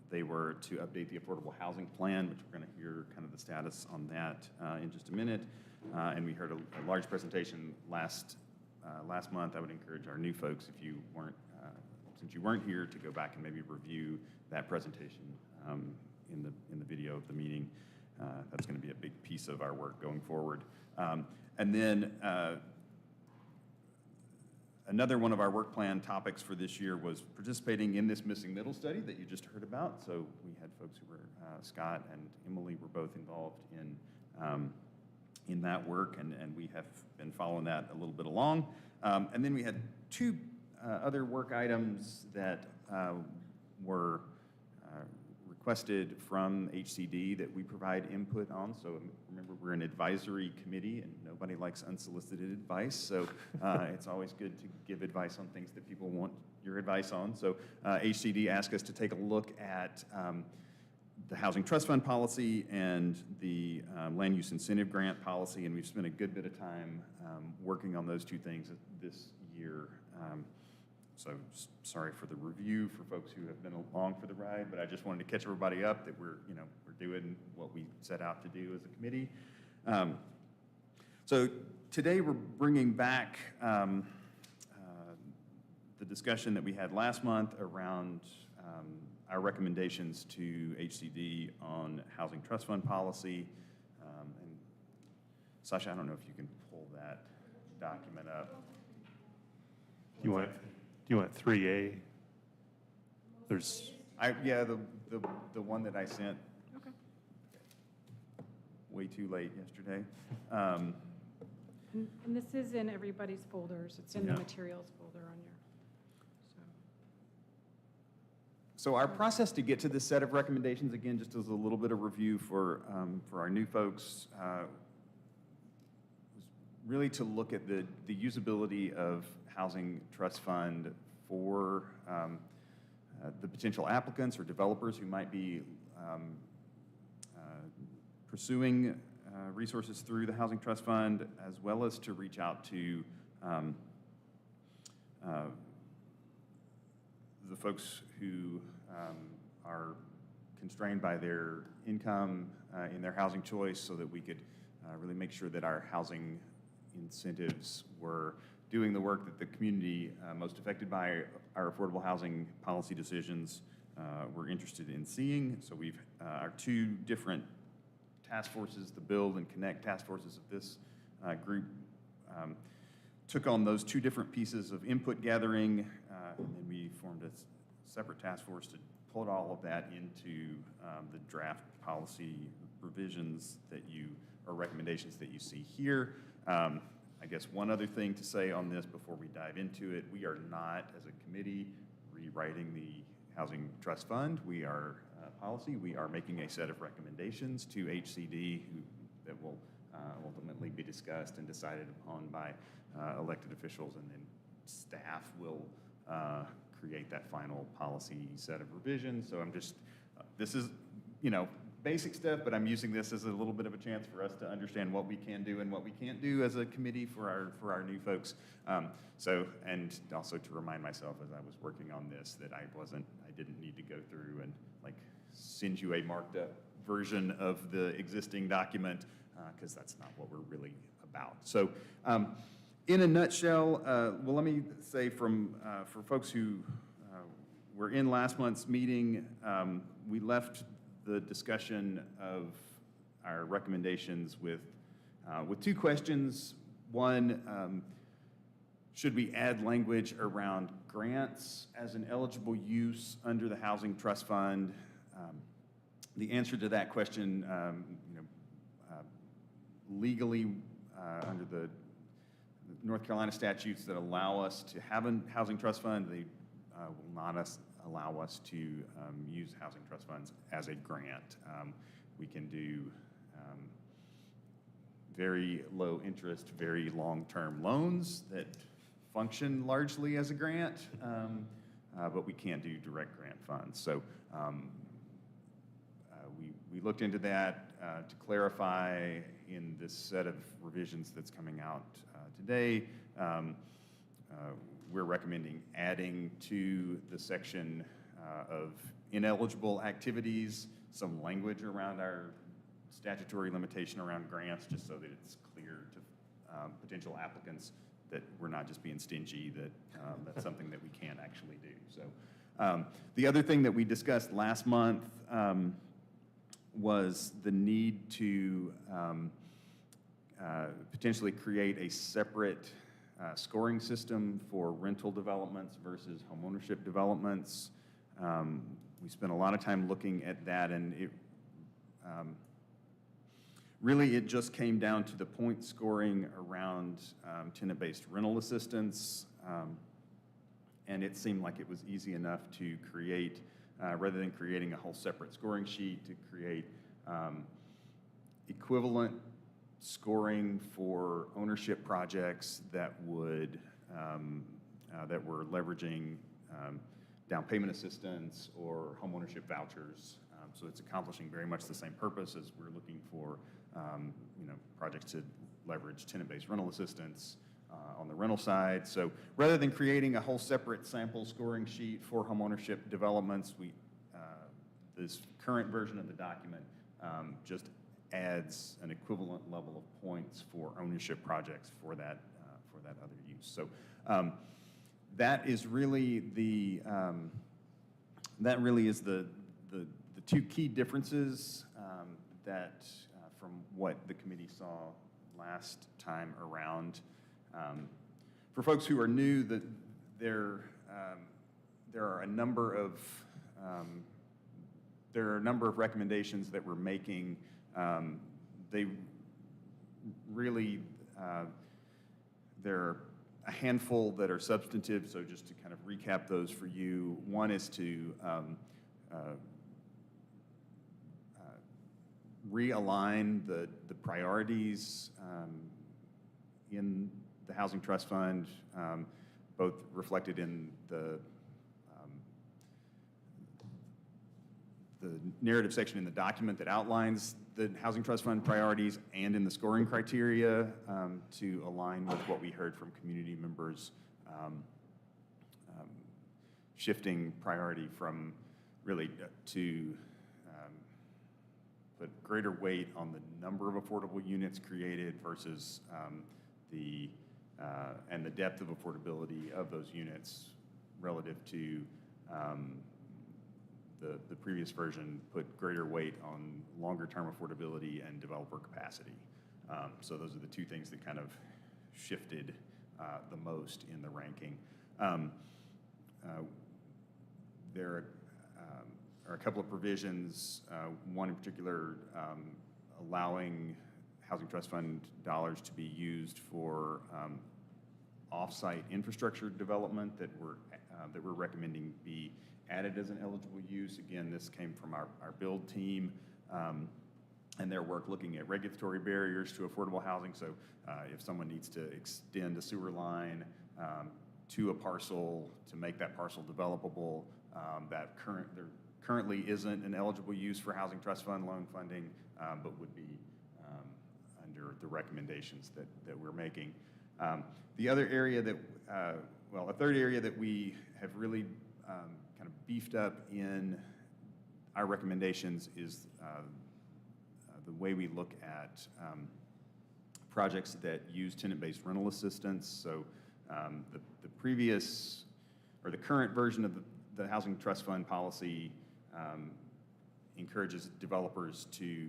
They were to update the affordable housing plan, which we're going to hear kind of the status on that in just a minute. And we heard a large presentation last month. I would encourage our new folks, if you weren't, since you weren't here, to go back and maybe review that presentation in the video of the meeting. That's going to be a big piece of our work going forward. And then another one of our work plan topics for this year was participating in this missing middle study that you just heard about. So we had folks who were, Scott and Emily were both involved in that work, and we have been following that a little bit along. And then we had two other work items that were requested from HCD that we provide input on. So remember, we're an advisory committee and nobody likes unsolicited advice. So it's always good to give advice on things that people want your advice on. So HCD asked us to take a look at the Housing Trust Fund policy and the land use incentive grant policy, and we've spent a good bit of time working on those two things this year. So sorry for the review for folks who have been along for the ride, but I just wanted to catch everybody up that we're doing what we set out to do as a committee. So today we're bringing back the discussion that we had last month around our recommendations to HCD on Housing Trust Fund policy. And Sasha, I don't know if you can pull that document up. Do you want 3A? There's. Yeah, the one that I sent. Okay. Way too late yesterday. And this is in everybody's folders. It's in the Yeah. materials folder on your, So our process to get to this set of recommendations, again, just as a little bit of review for our new folks, was really to look at the usability of Housing Trust Fund for the potential applicants or developers who might be pursuing resources through the Housing Trust Fund, as well as to reach out to the folks who are constrained by their income in their housing choice, so that we could really make sure that our housing incentives were doing the work that the community most affected by our affordable housing policy decisions were interested in seeing. So we've our two different task forces, the Build and Connect task forces of this group, took on those two different pieces of input gathering, and then we formed a separate task force to put all of that into the draft policy revisions that you, or recommendations that you see here. I guess one other thing to say on this before we dive into it, we are not, as a committee, rewriting the Housing Trust Fund. We are policy. We are making a set of recommendations to HCD that will ultimately be discussed and decided upon by elected officials, and then staff will create that final policy set of revisions. So I'm just, this is, basic stuff, but I'm using this as a little bit of a chance for us to understand what we can do and what we can't do as a committee for our new folks. And also to remind myself as I was working on this that I didn't need to go through and like send you a marked up version of the existing document, because that's not what we're really about. So in a nutshell, well, let me say for folks who were in last month's meeting, we left the discussion of our recommendations with two questions. One, should we add language around grants as an eligible use under the Housing Trust Fund? The answer to that question, legally, under the North Carolina statutes that allow us to have a housing trust fund, they will not allow us to use housing trust funds as a grant. We can do very low interest, very long-term loans that function largely as a grant, but we can't do direct grant funds. So we looked into that to clarify in this set of revisions that's coming out today. We're recommending adding to the section of ineligible activities some language around our statutory limitation around grants, just so that it's clear to potential applicants that we're not just being stingy, that that's something that we can actually do. So the other thing that we discussed last month was the need to potentially create a separate scoring system for rental developments versus homeownership developments. We spent a lot of time looking at that, and it really just came down to the point scoring around tenant-based rental assistance, and it seemed like it was easy enough to create, rather than creating a whole separate scoring sheet, to create equivalent scoring for ownership projects that would that were leveraging down payment assistance or homeownership vouchers. So it's accomplishing very much the same purpose as we're looking for, projects to leverage tenant-based rental assistance on the rental side. So rather than creating a whole separate sample scoring sheet for homeownership developments, this current version of the document just adds an equivalent level of points for ownership projects for that other use. So that is really the two key differences that from what the committee saw last time around. For folks who are new, that there are a number of recommendations that we're making. They really, there are a handful that are substantive, so just to kind of recap those for you. One is to realign the priorities in the Housing Trust Fund, both reflected in the narrative section in the document that outlines the Housing Trust Fund priorities, and in the scoring criteria, to align with what we heard from community members, shifting priority from really to put greater weight on the number of affordable units created versus and the depth of affordability of those units relative to the previous version put greater weight on longer-term affordability and developer capacity. So those are the two things that kind of shifted the most in the ranking. There are a couple of provisions, one in particular allowing Housing Trust Fund dollars to be used for off-site infrastructure development that we're recommending be added as an eligible use. Again, this came from our build team and their work looking at regulatory barriers to affordable housing. So if someone needs to extend a sewer line to a parcel to make that parcel developable, there currently isn't an eligible use for Housing Trust Fund loan funding, but would be under the recommendations that we're making. The other area that, a third area that we have really kind of beefed up in our recommendations is the way we look at projects that use tenant-based rental assistance. So the previous, or the current version of the Housing Trust Fund policy encourages developers to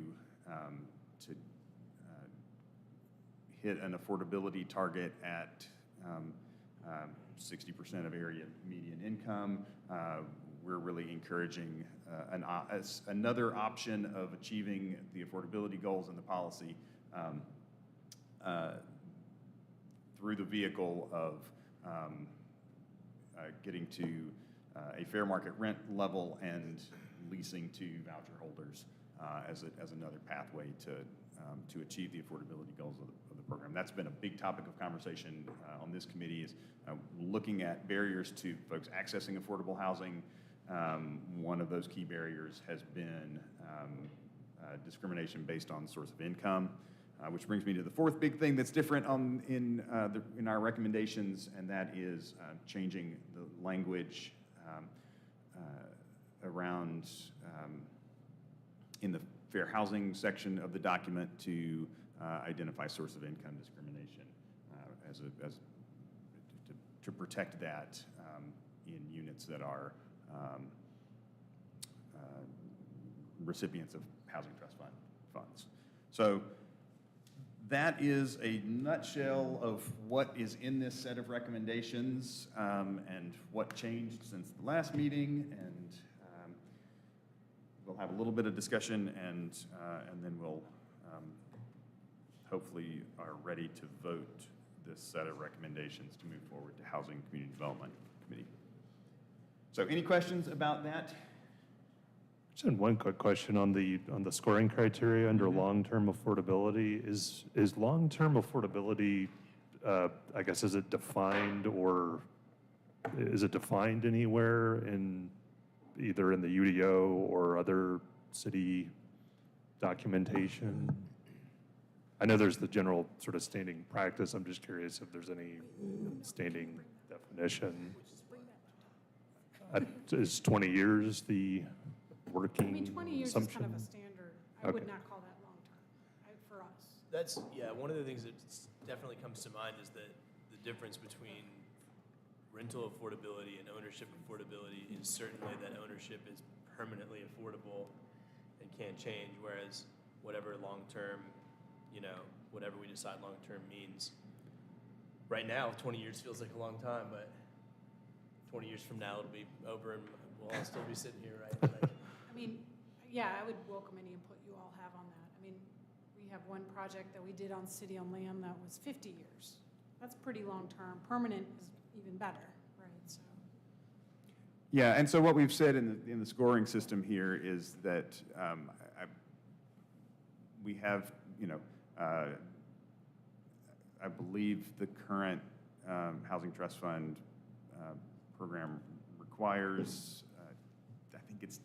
hit an affordability target at 60% of area median income. We're really encouraging another option of achieving the affordability goals in the policy through the vehicle of getting to a fair market rent level and leasing to voucher holders as another pathway to achieve the affordability goals of the program. That's been a big topic of conversation on this committee, is looking at barriers to folks accessing affordable housing. One of those key barriers has been discrimination based on source of income, which brings me to the fourth big thing that's different in our recommendations, and that is changing the language around in the fair housing section of the document to identify source of income discrimination to protect that in units that are recipients of Housing Trust Fund funds. So that is a nutshell of what is in this set of recommendations and what changed since the last meeting, and we'll have a little bit of discussion and then we'll hopefully are ready to vote this set of recommendations to move forward to Housing and Community Development Committee. So any questions about that? Just had one quick question on the scoring criteria under long-term affordability. Is long-term affordability, I guess, is it defined, or is it defined anywhere in either in the UDO or other city documentation? I know there's the general sort of standing practice. I'm just curious if there's any standing definition. Is 20 years the working I mean, 20 years is assumption? kind of a standard. I would Okay. not call that long-term for us. That's, yeah, one of the things that definitely comes to mind is that the difference between rental affordability and ownership affordability is certainly that ownership is permanently affordable and can't change, whereas whatever long-term, whatever we decide long-term means. Right now, 20 years feels like a long time, but 20 years from now, it'll be over and we'll all still be sitting here, right? I mean, yeah, I would welcome any input you all have on that. I mean, we have one project that we did on city-owned land that was 50 years. That's pretty long-term. Permanent is even better, right? So. Yeah, and so what we've said in the scoring system here is that we have, I believe the current Housing Trust Fund program requires, I think it's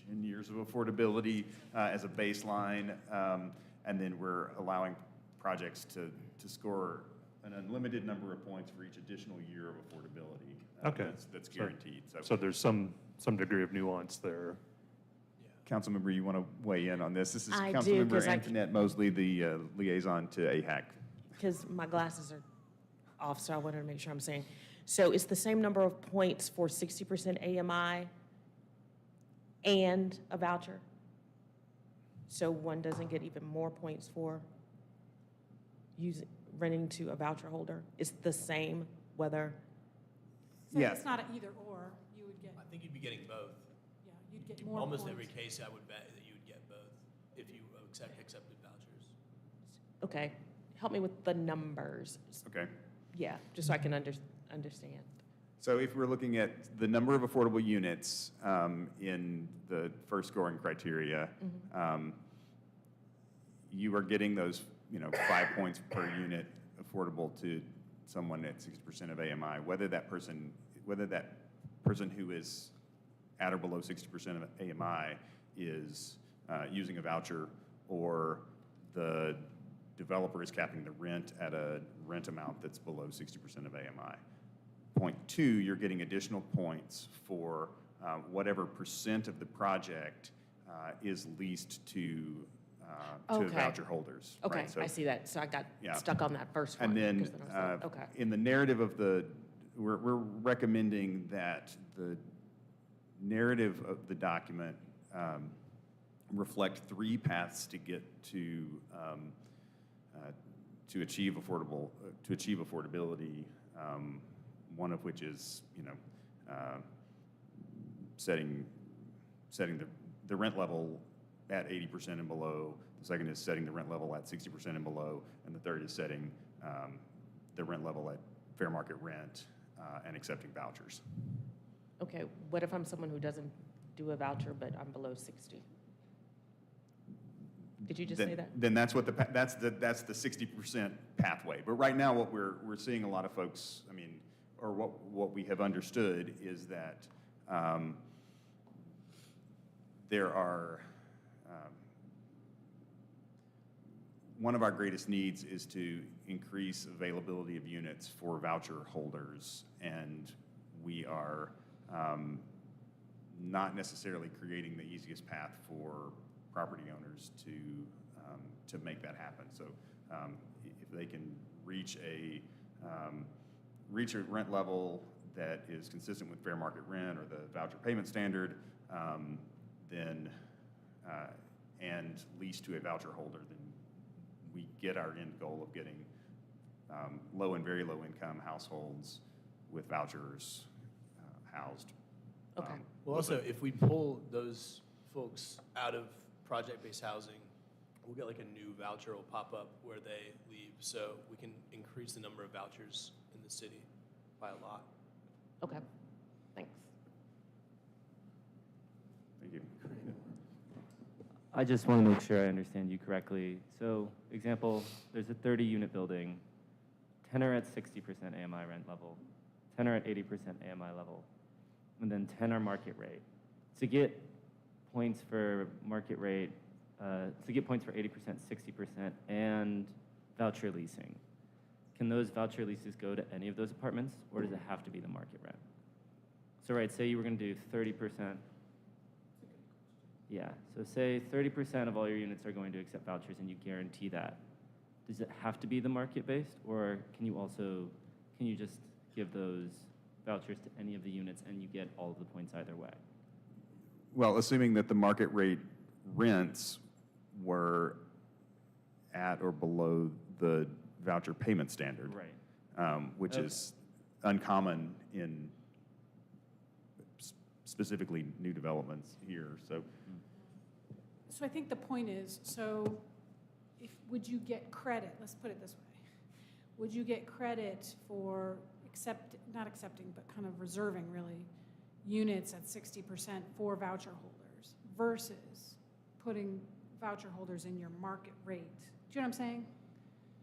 10 years of affordability as a baseline, and then we're allowing projects to score an unlimited number of points for each additional year of affordability. Okay. That's guaranteed. So there's some degree of nuance there. Councilmember, you want to weigh in on this? This is I do, Councilmember 'cause Antoinette Mosley, the liaison to AHAC. Because my glasses are off, so I wanted to make sure I'm saying. So it's the same number of points for 60% AMI and a voucher? So one doesn't get even more points for renting to a voucher holder? It's the same whether, So Yeah. it's not an either or. You would get, I think you'd be getting both. yeah, you'd get more Almost points. every case, I would bet that you would get both if you accepted vouchers. Okay, help me with the numbers. Okay. Yeah, just so I can understand. So if we're looking at the number of affordable units in the first scoring criteria, you are getting those, 5 points per unit affordable to someone at 60% of AMI, whether that person who is at or below 60% of AMI is using a voucher, or the developer is capping the rent at a rent amount that's below 60% of AMI. Point two, you're getting additional points for whatever percent of the project is leased to Okay. voucher holders. Okay, right? So- I see that. So I got Yeah. stuck on that first one. And then, because I was like, okay. in the narrative of we're recommending that the narrative of the document reflect 3 paths to get to achieve affordability. One of which is, setting the rent level at 80% and below. The second is setting the rent level at 60% and below, and the third is setting the rent level at fair market rent and accepting vouchers. Okay, what if I'm someone who doesn't do a voucher, but I'm below 60? Did you just say that? Then that's what that's the 60% pathway. But right now, what we're seeing a lot of folks, or what we have understood is that there are one of our greatest needs is to increase availability of units for voucher holders, and we are not necessarily creating the easiest path for property owners to make that happen. So if they can reach a rent level that is consistent with fair market rent or the voucher payment standard, then and lease to a voucher holder, then we get our end goal of getting low and very low income households with vouchers housed. Okay. Well, also, if we pull those folks out of project-based housing, we'll get like a new voucher will pop up where they leave, so we can increase the number of vouchers in the city by a lot. Okay, thanks. Thank you. I just want to make sure I understand you correctly. So, example, there's a 30-unit building, 10 are at 60% AMI rent level, 10 are at 80% AMI level, and then 10 are market rate. To get points for market rate, to get points for 80%, 60%, and voucher leasing, can those voucher leases go to any of those apartments, or does it have to be the market rent? So, right, say you were going to do 30%. Yeah, so say 30% of all your units are going to accept vouchers and you guarantee that. Does it have to be the market-based, or can you just give those vouchers to any of the units and you get all of the points either way? Well, assuming that the market rate rents were at or below the voucher payment standard. Right. Which Okay. is uncommon in specifically new developments here, so. So I think the point is, so would you get credit, let's put it this way, would you get credit for not accepting, but kind of reserving really, units at 60% for voucher holders versus putting voucher holders in your market rate? Do you know what I'm saying?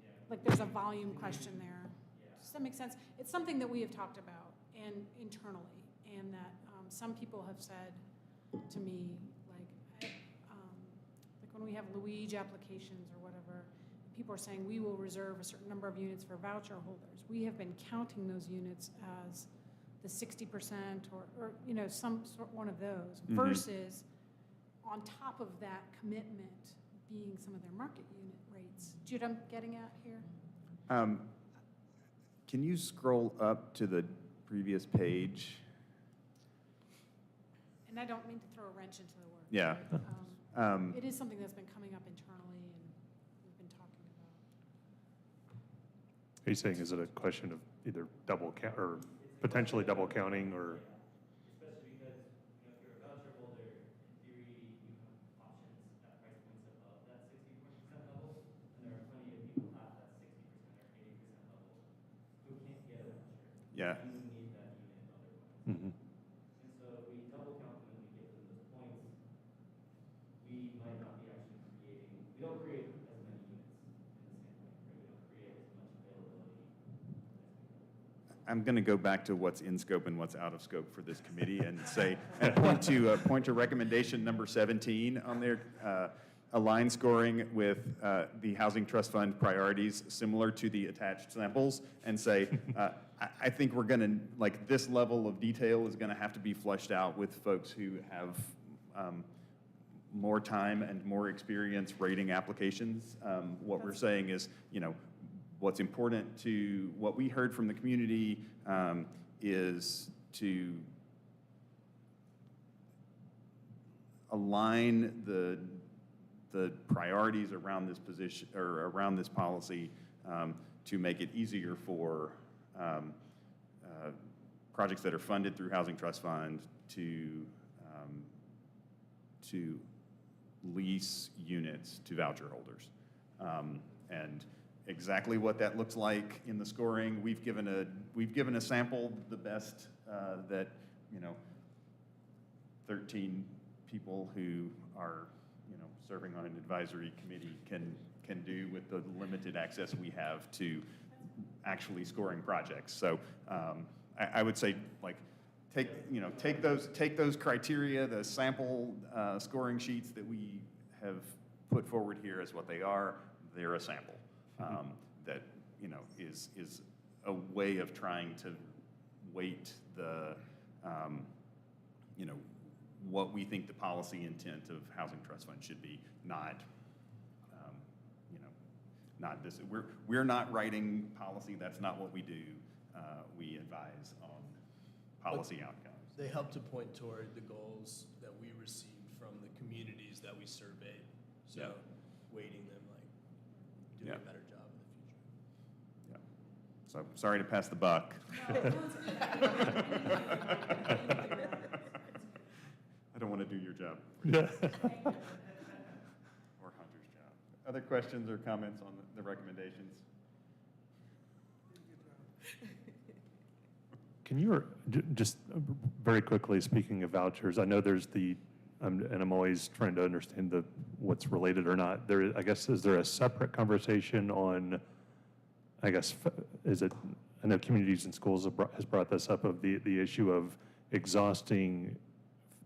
Yeah. Like there's a volume question there. Yeah. Does that make sense? It's something that we have talked about and internally, and that some people have said to me, like when we have Luigi applications or whatever, people are saying we will reserve a certain number of units for voucher holders. We have been counting those units as the 60% or some sort one of those versus on top of that commitment being some of their market unit rates. Do you know what I'm getting at here? Can you scroll up to the previous page? And I don't mean to throw a wrench into the works. Yeah. But, it is something that's been coming up internally and we've been talking about. Are you saying, is it a question of either double count or potentially double counting, or? I'm going to go back to what's in scope and what's out of scope for this committee and say, and point to recommendation number 17 on there, align scoring with the Housing Trust Fund priorities similar to the attached samples, and say, I think we're going to, like, this level of detail is going to have to be fleshed out with folks who have more time and more experience rating applications. What we're saying is, what's important to what we heard from the community is to align the priorities around this position or around this policy to make it easier for projects that are funded through Housing Trust Fund to lease units to voucher holders. And exactly what that looks like in the scoring, we've given a sample, the best that 13 people who are serving on an advisory committee can do with the limited access we have to actually scoring projects. So I would say, like, take those criteria, the sample scoring sheets that we have put forward here as what they are. They're a sample that is a way of trying to weight the what we think the policy intent of Housing Trust Fund should be, not this. We're not writing policy. That's not what we do. We advise on policy outcomes. They help to point toward the goals that we received from the communities that we surveyed. So Yeah. weighting them, like, doing Yeah. a better job in the future. Yeah. So sorry to pass the buck. I don't want to do your job. Or Hunter's job. Other questions or comments on the recommendations? Can you, just very quickly, speaking of vouchers, I know there's and I'm always trying to understand what's related or not. I guess, is there a separate conversation on, I guess, I know Communities and Schools has brought this up, of the issue of exhausting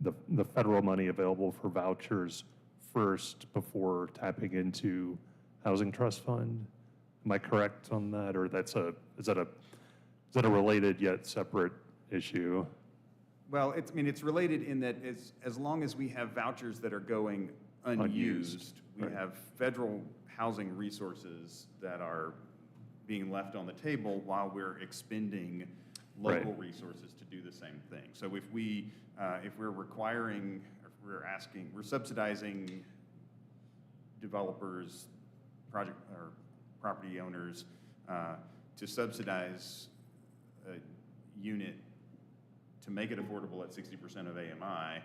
the federal money available for vouchers first before tapping into Housing Trust Fund? Am I correct on that, or is that a related yet separate issue? Well, it's related in that as long as we have vouchers that are going unused, we right. have federal housing resources that are being left on the table while we're expending local Right. resources to do the same thing. So if we're requiring, or we're subsidizing developers, project or property owners to subsidize a unit to make it affordable at 60% of AMI,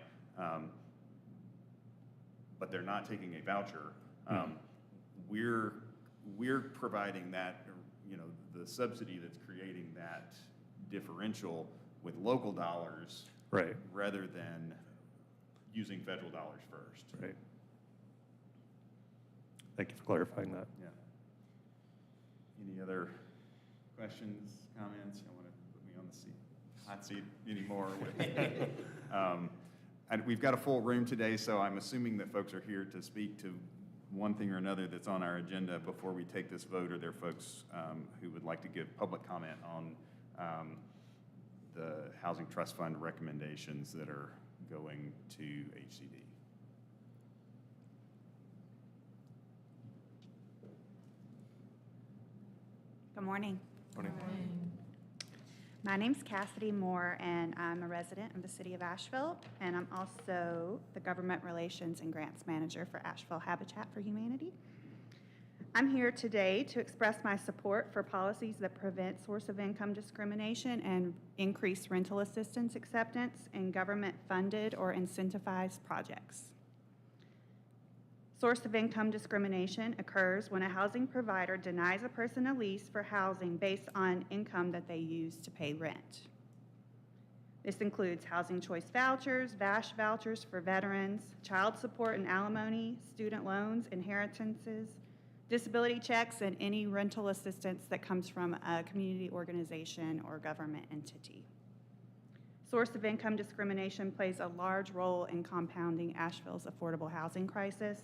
but they're not taking a voucher, we're providing that, the subsidy that's creating that differential with local dollars, Right. rather than using federal dollars first. Right. Thank you for clarifying that. Yeah. Any other questions, comments? You don't want to put me on the hot seat anymore. And we've got a full room today, so I'm assuming that folks are here to speak to one thing or another that's on our agenda before we take this vote. Are there folks who would like to give public comment on the Housing Trust Fund recommendations that are going to HCD? Good morning. Morning. My name's Cassidy Moore, and I'm a resident of the city of Asheville, and I'm also the Government Relations and Grants Manager for Asheville Habitat for Humanity. I'm here today to express my support for policies that prevent source of income discrimination and increase rental assistance acceptance in government-funded or incentivized projects. Source of income discrimination occurs when a housing provider denies a person a lease for housing based on income that they use to pay rent. This includes housing choice vouchers, VASH vouchers for veterans, child support and alimony, student loans, inheritances, disability checks, and any rental assistance that comes from a community organization or government entity. Source of income discrimination plays a large role in compounding Asheville's affordable housing crisis,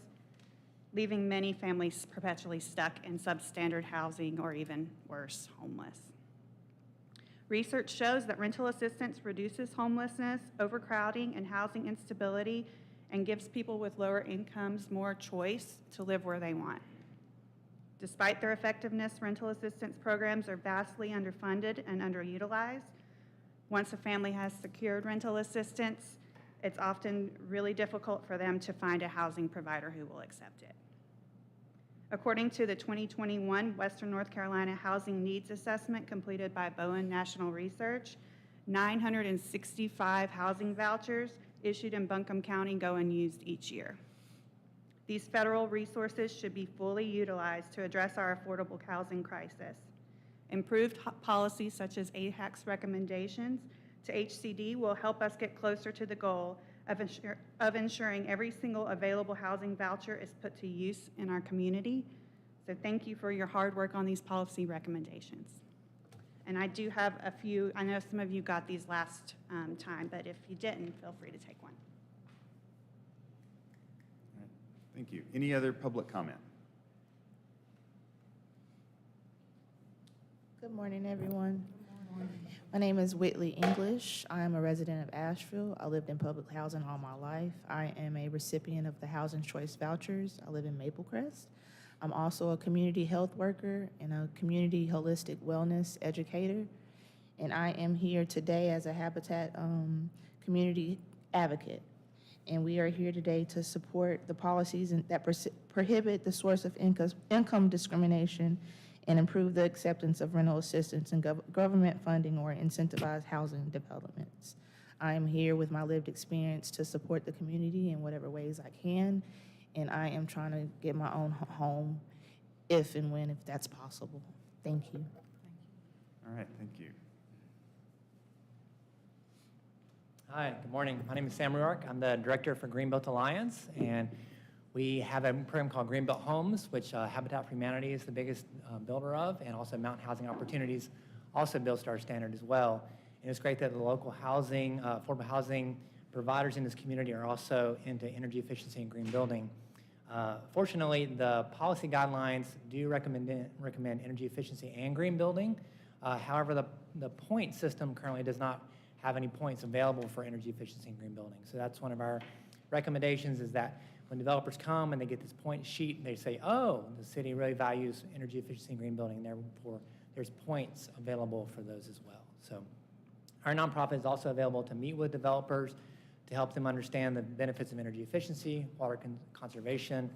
leaving many families perpetually stuck in substandard housing or even worse, homeless. Research shows that rental assistance reduces homelessness, overcrowding, and housing instability, and gives people with lower incomes more choice to live where they want. Despite their effectiveness, rental assistance programs are vastly underfunded and underutilized. Once a family has secured rental assistance, it's often really difficult for them to find a housing provider who will accept it. According to the 2021 Western North Carolina Housing Needs Assessment completed by Bowen National Research, 965 housing vouchers issued in Buncombe County go unused each year. These federal resources should be fully utilized to address our affordable housing crisis. Improved policies such as AHAC's recommendations to HCD will help us get closer to the goal of ensuring every single available housing voucher is put to use in our community. So thank you for your hard work on these policy recommendations. And I do have a few, I know some of you got these last time, but if you didn't, feel free to take one. All right, thank you. Any other public comment? Good morning, everyone. My name is Whitley English. I am a resident of Asheville. I lived in public housing all my life. I am a recipient of the Housing Choice Vouchers. I live in Maple Crest. I'm also a community health worker and a community holistic wellness educator. And I am here today as a Habitat community advocate. And we are here today to support the policies that prohibit the source of income discrimination and improve the acceptance of rental assistance and government funding or incentivized housing developments. I am here with my lived experience to support the community in whatever ways I can, and I am trying to get my own home if and when, if that's possible. Thank you. All right, thank you. Hi, good morning. My name is Sam Ruark. I'm the director for Greenbuilt Alliance, and we have a program called Greenbuilt Homes, which Habitat for Humanity is the biggest builder of, and also Mountain Housing Opportunities also builds to our standard as well. And it's great that the local housing, affordable housing providers in this community are also into energy efficiency and green building. Fortunately, the policy guidelines do recommend energy efficiency and green building. However, the point system currently does not have any points available for energy efficiency and green building. So that's one of our recommendations, is that when developers come and they get this point sheet and they say, oh, the city really values energy efficiency and green building, and therefore there's points available for those as well. So our nonprofit is also available to meet with developers to help them understand the benefits of energy efficiency, water conservation,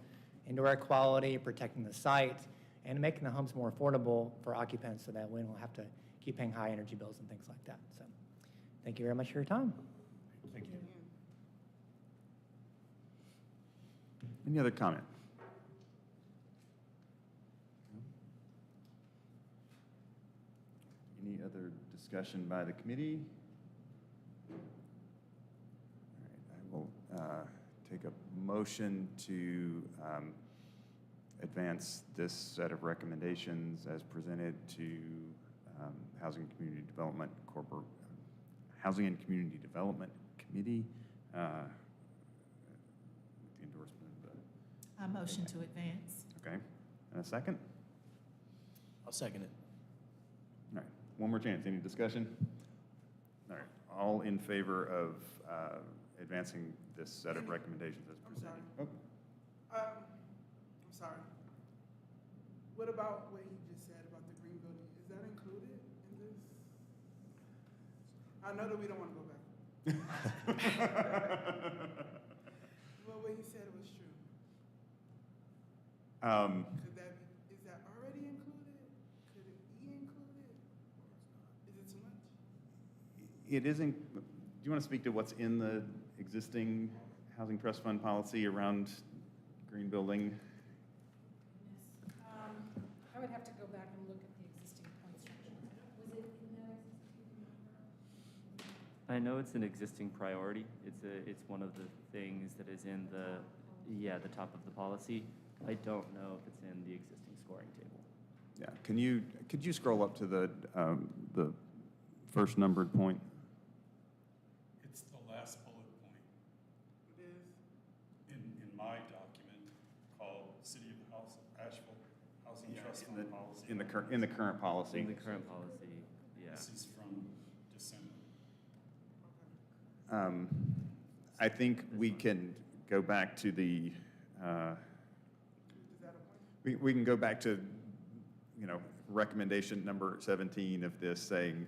indoor air quality, protecting the site, and making the homes more affordable for occupants so that we don't have to keep paying high energy bills and things like that. So thank you very much for your time. Thank you. Any other comment? Any other discussion by the committee? All right, I will take a motion to advance this set of recommendations as presented to Housing and Community Development Housing and Community Development Committee. The endorsement of the. I motion to advance. Okay, and a second? I'll second it. All right, one more chance, any discussion? All right, all in favor of advancing this set of recommendations as presented? I'm sorry. What about what he just said about the green building? Is that included in this? I know that we don't want to go back. Well, what he said was true. Is that already included? Could it be included? Is it too much? It isn't, do you want to speak to what's in the existing Housing Trust Fund policy around green building? I would have to go back and look at the existing point structure. Was it in that existing? I know it's an existing priority. It's one of the things that is in the top of the policy. I don't know if it's in the existing scoring table. Yeah, could you scroll up to the first numbered point? It's the last bullet point. It is. In my document called City of Asheville Housing Trust In Fund Policy. in the current policy. In the current policy, yeah. This is from December. I think we can go back to the, we can go back to, recommendation number 17 of this saying,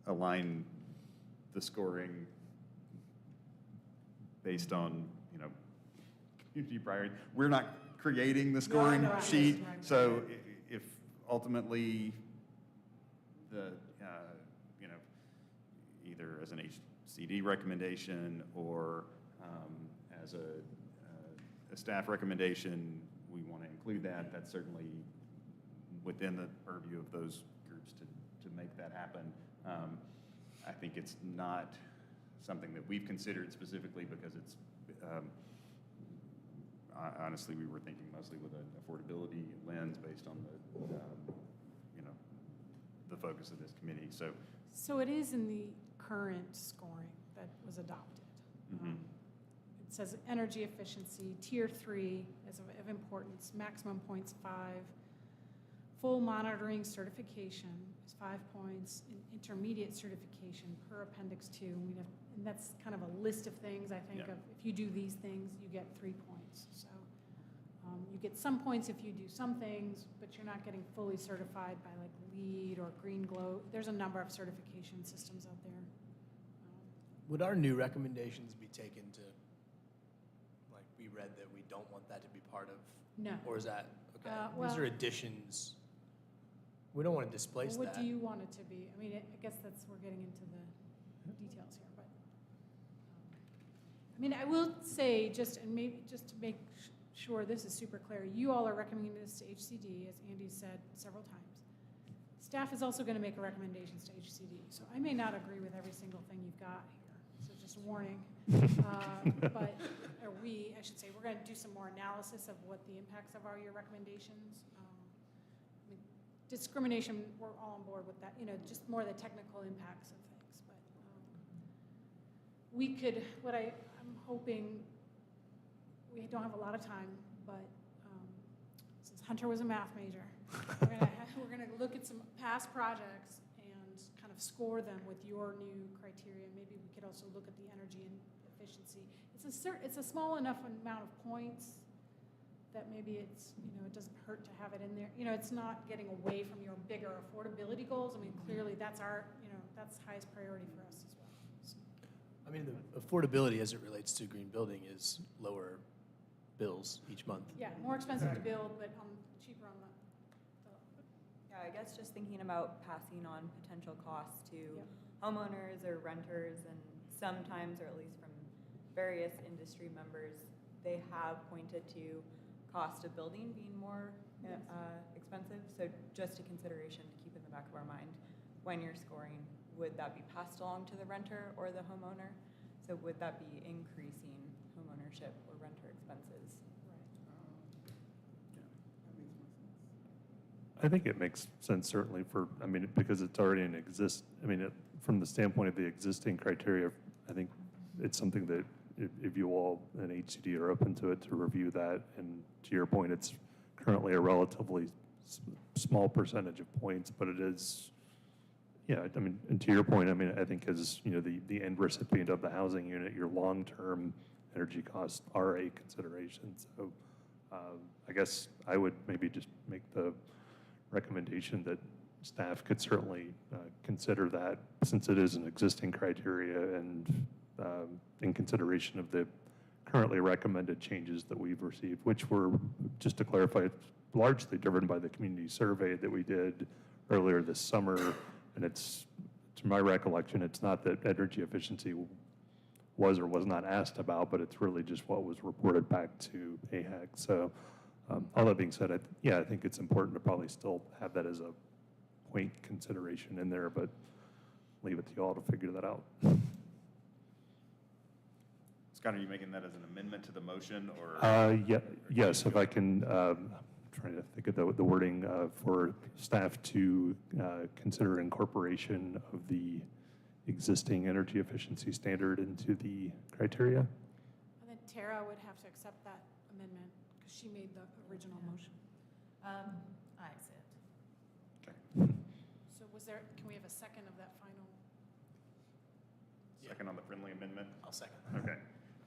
align the scoring based on, community priority. We're not creating the scoring no, sheet, right. so if ultimately the, either as an HCD recommendation or as a staff recommendation, we want to include that. That's certainly within the purview of those groups to make that happen. I think it's not something that we've considered specifically because it's, honestly, we were thinking mostly with an affordability lens based on the, the focus of this committee. So it is in the current scoring that was adopted. Mhm. It says energy efficiency, tier 3 is of importance, maximum points 5. Full monitoring certification is 5 points, intermediate certification per appendix 2. And that's kind of a list of things, I think, Yeah. of if you do these things, you get 3 points. So you get some points if you do some things, but you're not getting fully certified by like LEED or Green Glow. There's a number of certification systems out there. Would our new recommendations be taken to, like, we read that we don't want that to be part of? No. Or is that, okay, well- these are additions. We don't want to displace What that. do you want it to be? I mean, I guess we're getting into the details here, but, I mean, I will say, just to make sure this is super clear, you all are recommending this to HCD, as Andy said several times. Staff is also going to make recommendations to HCD, so I may not agree with every single thing you've got here, so just a warning. But, or I should say, we're going to do some more analysis of what the impacts of your recommendations. I mean, discrimination, we're all on board with that, just more the technical impacts of things. But we could, I'm hoping, we don't have a lot of time, but since Hunter was a math major, we're gonna look at some past projects and kind of score them with your new criteria. Maybe we could also look at the energy and efficiency. It's a small enough amount of points that maybe it's, it doesn't hurt to have it in there. It's not getting away from your bigger affordability goals. I mean, clearly that's that's highest priority for us as well. So. I mean, the affordability as it relates to green building is lower bills each month. Yeah, more expensive to build, but cheaper on the. Yeah, I guess just thinking about passing on potential costs to homeowners or renters, and sometimes, or at least from various industry members, they have pointed to cost of building being more expensive. So just a consideration to keep in the back of our mind when you're scoring, would that be passed along to the renter or the homeowner? So would that be increasing homeownership or renter expenses? I think it makes sense certainly because it's already from the standpoint of the existing criteria, I think it's something that if you all in HCD are open to it, to review that. And to your point, it's currently a relatively small percentage of points, but it is, and to your point, I think as, the end recipient of the housing unit, your long-term energy costs are a consideration. So I guess I would maybe just make the recommendation that staff could certainly consider that, since it is an existing criteria, and in consideration of the currently recommended changes that we've received, which were, just to clarify, largely driven by the community survey that we did earlier this summer. And it's, to my recollection, it's not that energy efficiency was or was not asked about, but it's really just what was reported back to AHEC. So all that being said, I think it's important to probably still have that as a point consideration in there, but leave it to you all to figure that out. Scott, are you making that as an amendment to the motion, or? Yes, if I can, trying to think of the wording for staff to consider incorporation of the existing energy efficiency standard into the criteria. And then Tara would have to accept that amendment because she made the original motion. I accept. So can we have a second of that final? Second on the friendly amendment? I'll second. Okay.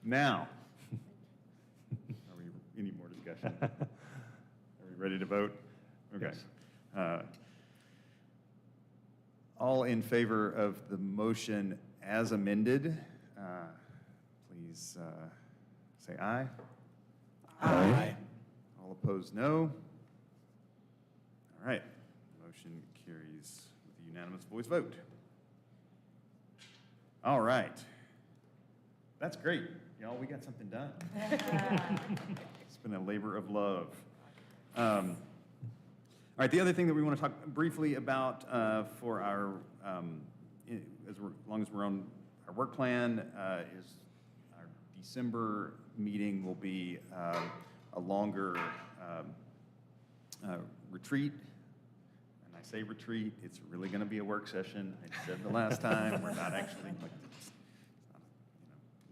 Now, any more discussion? Are we ready to vote? Okay. All in favor of the motion as amended, please say aye. Aye. All opposed, no. All right. Motion carries with a unanimous voice vote. All right. That's great. Y'all, we got something done. It's been a labor of love. All right, the other thing that we want to talk briefly about for our, as long as we're on our work plan, is our December meeting will be a longer retreat. And I say retreat, it's really going to be a work session. I said the last time, we're not actually, like, it's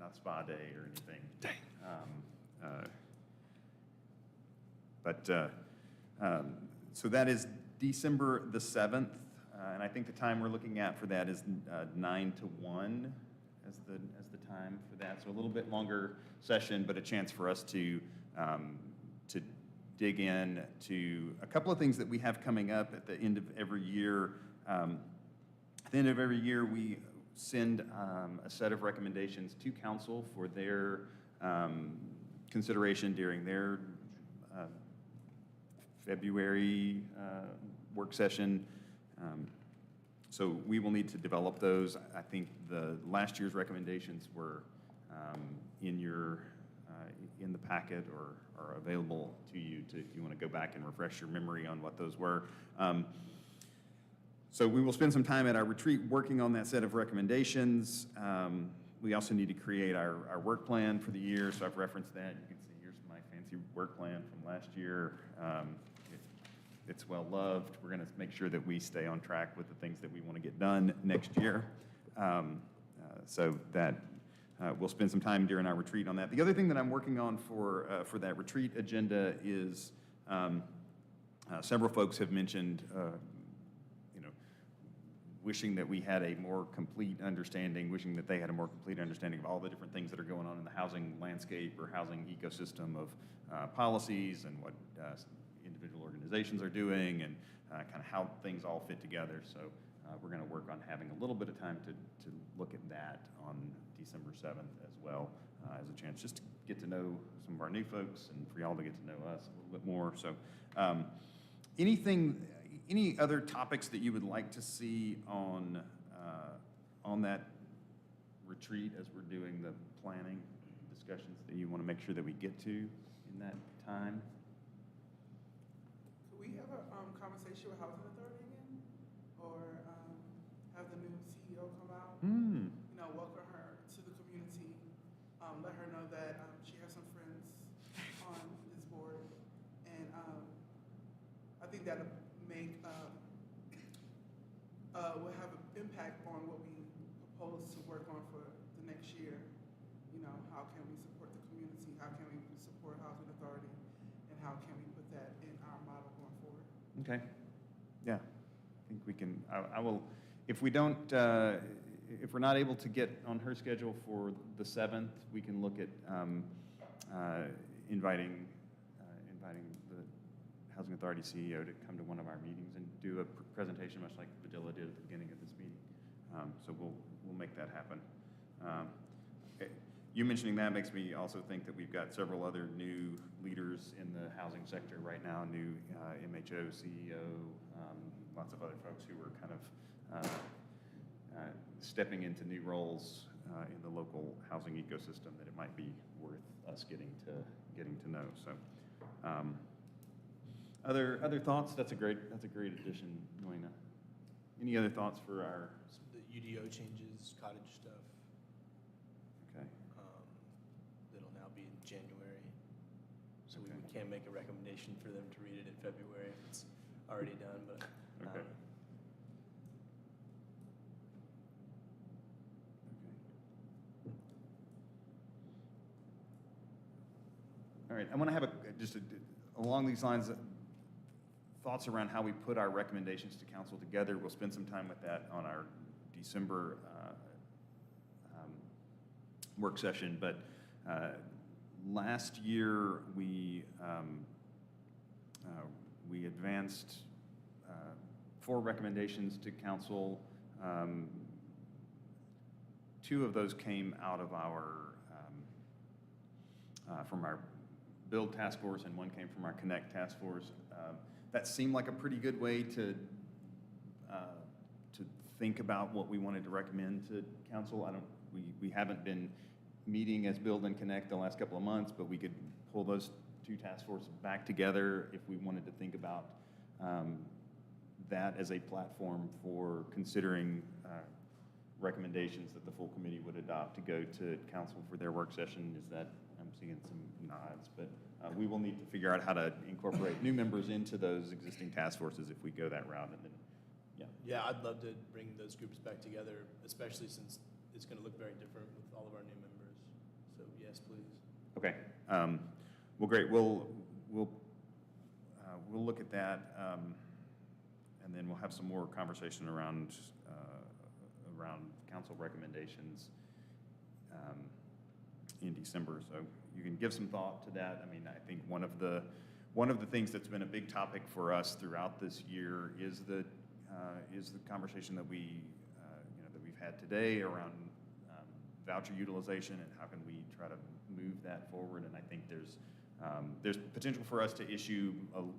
not a spa day or anything. Dang. So that is December the 7th, and I think the time we're looking at for that is 9 to 1 as the time for that. So a little bit longer session, but a chance for us to dig in to a couple of things that we have coming up at the end of every year. At the end of every year, we send a set of recommendations to council for their consideration during their February work session. So we will need to develop those. I think the last year's recommendations were in the packet or are available to you if you want to go back and refresh your memory on what those were. So we will spend some time at our retreat working on that set of recommendations. We also need to create our work plan for the year, so I've referenced that. You can see here's my fancy work plan from last year. It's well loved. We're going to make sure that we stay on track with the things that we want to get done next year. So that we'll spend some time during our retreat on that. The other thing that I'm working on for that retreat agenda is several folks have mentioned wishing that we had a more complete understanding, wishing that they had a more complete understanding of all the different things that are going on in the housing landscape or housing ecosystem of policies and what individual organizations are doing and kind of how things all fit together. So we're going to work on having a little bit of time to look at that on December 7th as well as a chance just to get to know some of our new folks and for y'all to get to know us a little bit more. So any other topics that you would like to see on that retreat as we're doing the planning discussions that you want to make sure that we get to in that time? Could we have a conversation with Housing Authority again? Or have the new CEO come out? Welcome her to the community. Let her know that she has some friends on this board. And I think that'll make, will have an impact on what we propose to work on for the next year. How can we support the community? How can we support Housing Authority? And how can we put that in our model going forward? Okay. Yeah. I think we can, I will, if we don't, if we're not able to get on her schedule for the 7th, we can look at inviting the Housing Authority CEO to come to one of our meetings and do a presentation much like Vidilla did at the beginning of this meeting. So we'll make that happen. You mentioning that makes me also think that we've got several other new leaders in the housing sector right now, new MHO CEO, lots of other folks who are kind of stepping into new roles in the local housing ecosystem that it might be worth us getting to know. So, other thoughts? That's a great addition, Noina. Any other thoughts for our? The UDO changes, cottage stuff. Okay. January. So we can't make a recommendation for them to read it in February if it's already done, but. Okay. All right, I want to have along these lines, thoughts around how we put our recommendations to council together. We'll spend some time with that on our December work session, but last year we advanced 4 recommendations to council. 2 of those came out of our from our Build Task Force, and 1 came from our Connect Task Force. That seemed like a pretty good way to think about what we wanted to recommend to council. We haven't been meeting as Build and Connect the last couple of months, but we could pull those 2 task forces back together if we wanted to think about that as a platform for considering recommendations that the full committee would adopt to go to council for their work session. Is that, I'm seeing some nods, but we will need to figure out how to incorporate new members into those existing task forces if we go that route. And then, Yeah, I'd love to bring those groups back together, especially since it's going to look very different with all of our new members. So yes, please. Okay. Well, great. We'll look at that, and then we'll have some more conversation around council recommendations in December. So you can give some thought to that. I mean, I think one of the things that's been a big topic for us throughout this year is the conversation that we've had today around voucher utilization and how can we try to move that forward. And I think there's potential for us to issue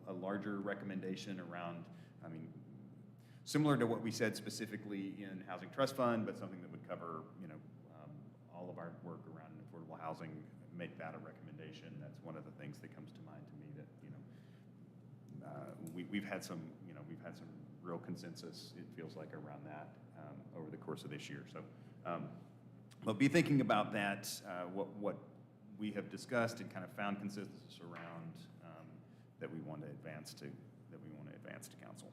a larger recommendation around, I mean, similar to what we said specifically in Housing Trust Fund, but something that would cover, all of our work around affordable housing, make that a recommendation. That's one of the things that comes to mind to me that, we've had some real consensus, it feels like, around that over the course of this year. So, but be thinking about that, what we have discussed and kind of found consensus around that we want to advance to council.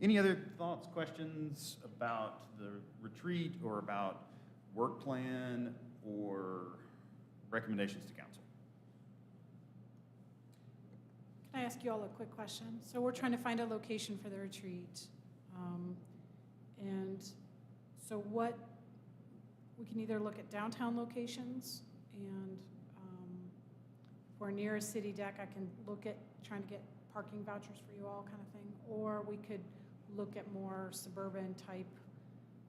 Any other thoughts, questions about the retreat or about work plan or recommendations to council? Can I ask you all a quick question? So we're trying to find a location for the retreat. And so we can either look at downtown locations, and if we're near a city deck, I can look at trying to get parking vouchers for you all kind of thing, or we could look at more suburban type.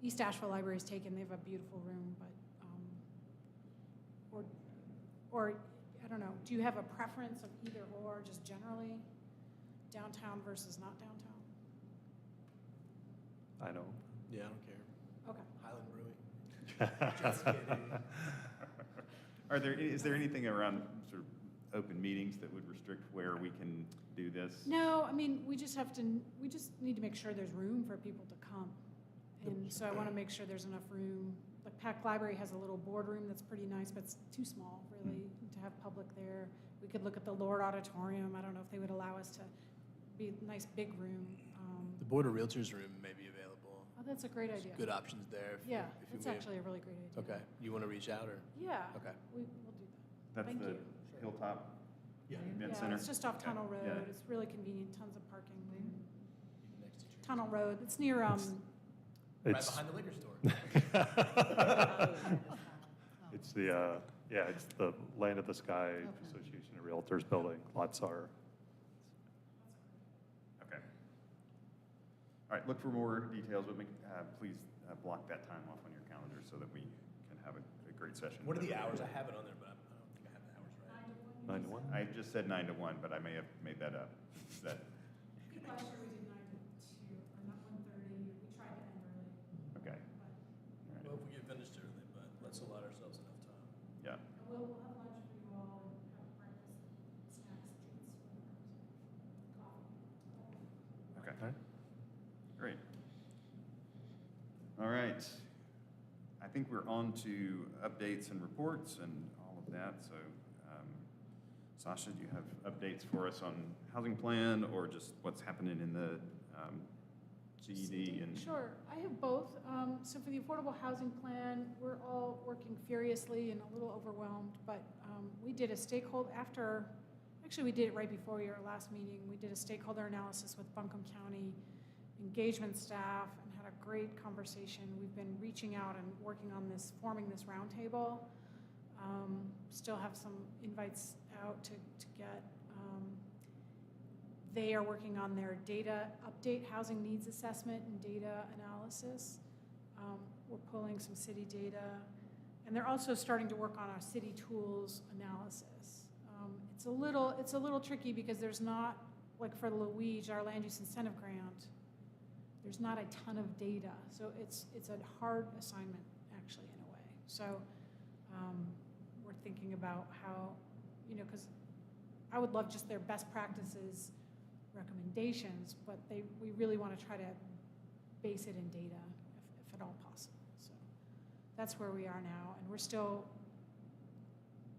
East Asheville Library is taken, they have a beautiful room, but, or I don't know, do you have a preference of either or, just generally, downtown versus not downtown? I know. Yeah, I don't care. Okay. Highland Brewing. Just kidding. Is there anything around sort of open meetings that would restrict where we can do this? No, I mean, we just need to make sure there's room for people to come. And so I want to make sure there's enough room. The Pack Library has a little boardroom that's pretty nice, but it's too small, really, to have public there. We could look at the Lord Auditorium. I don't know if they would allow us to be a nice big room. The Board of Realtors room may be available. Oh, that's a great idea. Good options there. Yeah, if that's you actually a really great idea. Okay. You want to reach out or? Yeah. Okay. We'll do that. That's Thank the you. Hilltop Event Yeah, Center? it's just off Okay. Tunnel Road. Yeah. It's really convenient, tons of parking. Next to Church. Tunnel Road, it's near, Right It's, behind the liquor store. it's the Land of the Sky Association of Realtors building. Lots are. Okay. All right, look for more details, but please block that time off on your calendar so that we can have a great session. What are the hours? I have it on there, but I don't think I have the hours right. 9 to 1? I just said 9 to 1, but I may have made that up. Is that, Last year we did 9 to 2, or not 1:30. We tried to end early. okay. All right. Well, if we get finished early, but let's allot ourselves enough time. Yeah. We'll have lunch for you all and have breakfast, snacks, treats, coffee. Okay. All right. Great. All right. I think we're on to updates and reports and all of that. So Sasha, do you have updates for us on housing plan or just what's happening in the CED? And Sure, I have both. So for the affordable housing plan, we're all working furiously and a little overwhelmed, but we did a stakeholder, actually we did it right before your last meeting, we did a stakeholder analysis with Buncombe County engagement staff and had a great conversation. We've been reaching out and working on this, forming this roundtable. Still have some invites out to get. They are working on their data update, housing needs assessment and data analysis. We're pulling some city data. And they're also starting to work on our city tools analysis. It's a little tricky because there's not, like for Louise, our land use incentive grant, there's not a ton of data. So it's a hard assignment, actually, in a way. So we're thinking about how, because I would love just their best practices recommendations, but we really want to try to base it in data, if at all possible. So that's where we are now, and we're still,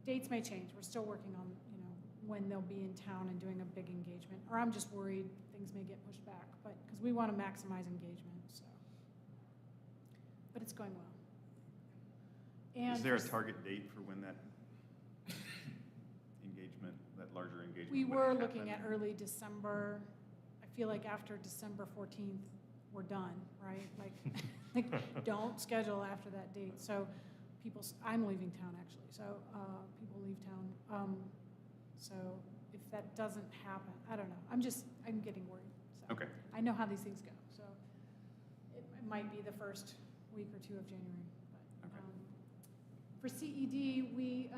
dates may change. We're still working on, when they'll be in town and doing a big engagement. Or I'm just worried things may get pushed back, but because we want to maximize engagement. So, but it's going well. And is there a target date for when that engagement, that larger engagement? We would were happen? looking at early December. I feel like after December 14th, we're done, right? Like don't schedule after that date. So I'm leaving town actually, so people leave town. So if that doesn't happen, I don't know. I'm getting worried. So Okay. I know how these things go. So it might be the first week or two of January. But, Okay. for CED, we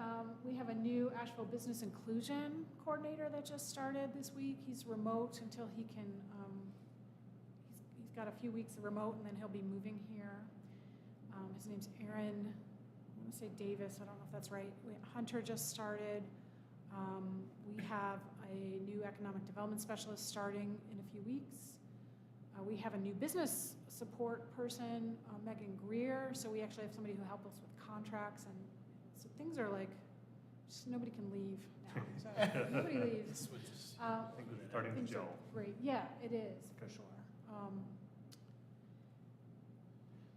have a new Asheville Business Inclusion Coordinator that just started this week. He's remote until he can, he's got a few weeks of remote and then he'll be moving here. His name's Aaron, I want to say Davis, I don't know if that's right. Hunter just started. We have a new economic development specialist starting in a few weeks. We have a new business support person, Megan Greer. So we actually have somebody who helps us with contracts, and so things are like, just nobody can leave now. So nobody leaves. Starting to Things are gel. great. Yeah, it is for sure.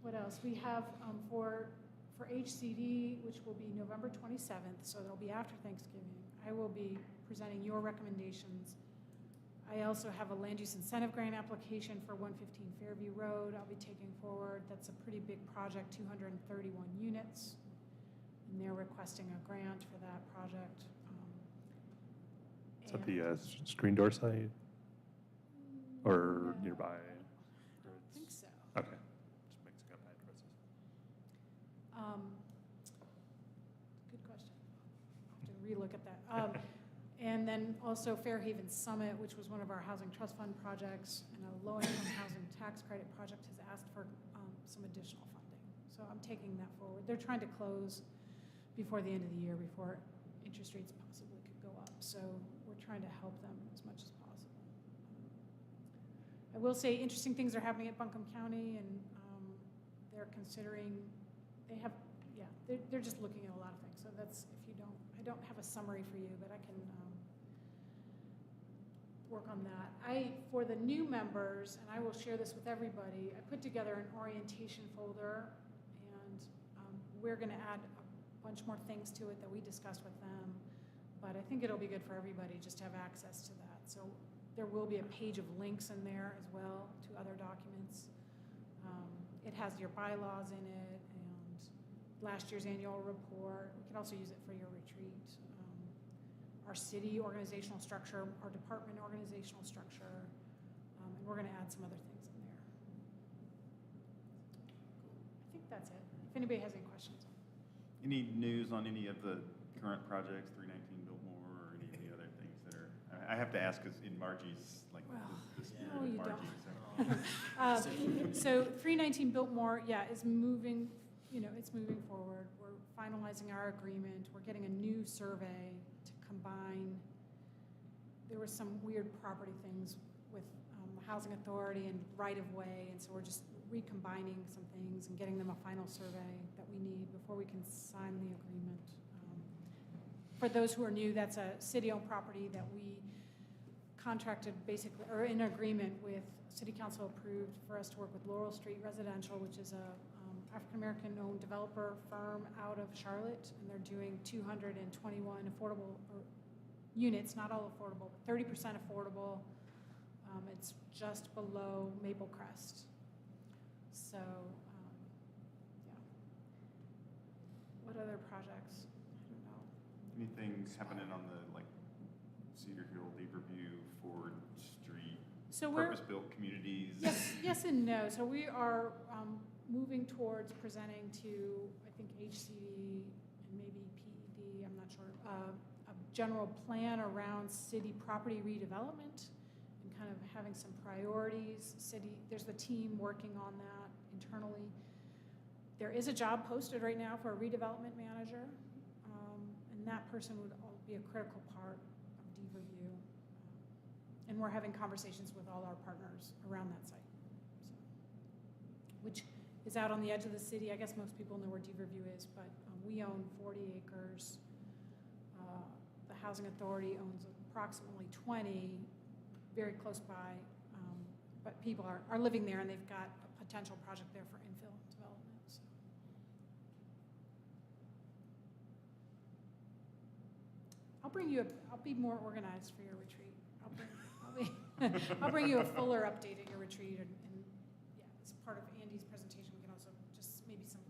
What else? We have for HCD, which will be November 27th, so it'll be after Thanksgiving. I will be presenting your recommendations. I also have a land use incentive grant application for 115 Fairview Road I'll be taking forward. That's a pretty big project, 231 units, and they're requesting a grant for that project. Is that the screen door site? Or No, nearby? I don't think so. Okay, just mixing up addresses. Good question. I'll have to relook at that. And then also Fairhaven Summit, which was one of our Housing Trust Fund projects, and a low-income housing tax credit project has asked for some additional funding. So I'm taking that forward. They're trying to close before the end of the year, before interest rates possibly could go up. So we're trying to help them as much as possible. I will say interesting things are happening at Buncombe County, and they're considering, they're just looking at a lot of things. So that's, I don't have a summary for you, but I can work on that. For the new members, and I will share this with everybody, I put together an orientation folder, and we're going to add a bunch more things to it that we discussed with them, but I think it'll be good for everybody just to have access to that. So there will be a page of links in there as well to other documents. It has your bylaws in it and last year's annual report. We can also use it for your retreat. Our city organizational structure, our department organizational structure, and we're going to add some other things in there. I think that's it. If anybody has any questions. Any news on any of the current projects, 319 Biltmore, or any of the other things that are? I have to ask because in Margie's, like the spirit No, of you Margie. don't. So 319 Biltmore, is moving. It's moving forward. We're finalizing our agreement. We're getting a new survey to combine. There were some weird property things with housing authority and right-of-way, and so we're just recombining some things and getting them a final survey that we need before we can sign the agreement. For those who are new, that's a city-owned property that we contracted basically, or in agreement with, City Council approved for us to work with Laurel Street Residential, which is a African-American-owned developer firm out of Charlotte, and they're doing 221 affordable units, not all affordable, but 30% affordable. It's just below Maple Crest. So, yeah. What other projects? I don't know. Anything happening on the, like, Cedar Hill, Beaverview, Ford Street, So we're, purpose-built communities? yes and no. So we are moving towards presenting to, I think, HCD and maybe PED, I'm not sure, a general plan around city property redevelopment and kind of having some priorities. There's a team working on that internally. There is a job posted right now for a redevelopment manager, and that person would be a critical part of Beaverview. And we're having conversations with all our partners around that site, which is out on the edge of the city. I guess most people know where Beaverview is, but we own 40 acres. The Housing Authority owns approximately 20, very close by, but people are living there, and they've got a potential project there for infill development. So. I'll be more organized for your retreat. I'll bring you a fuller update at your retreat, and yeah, as part of Andy's presentation, we can also just maybe some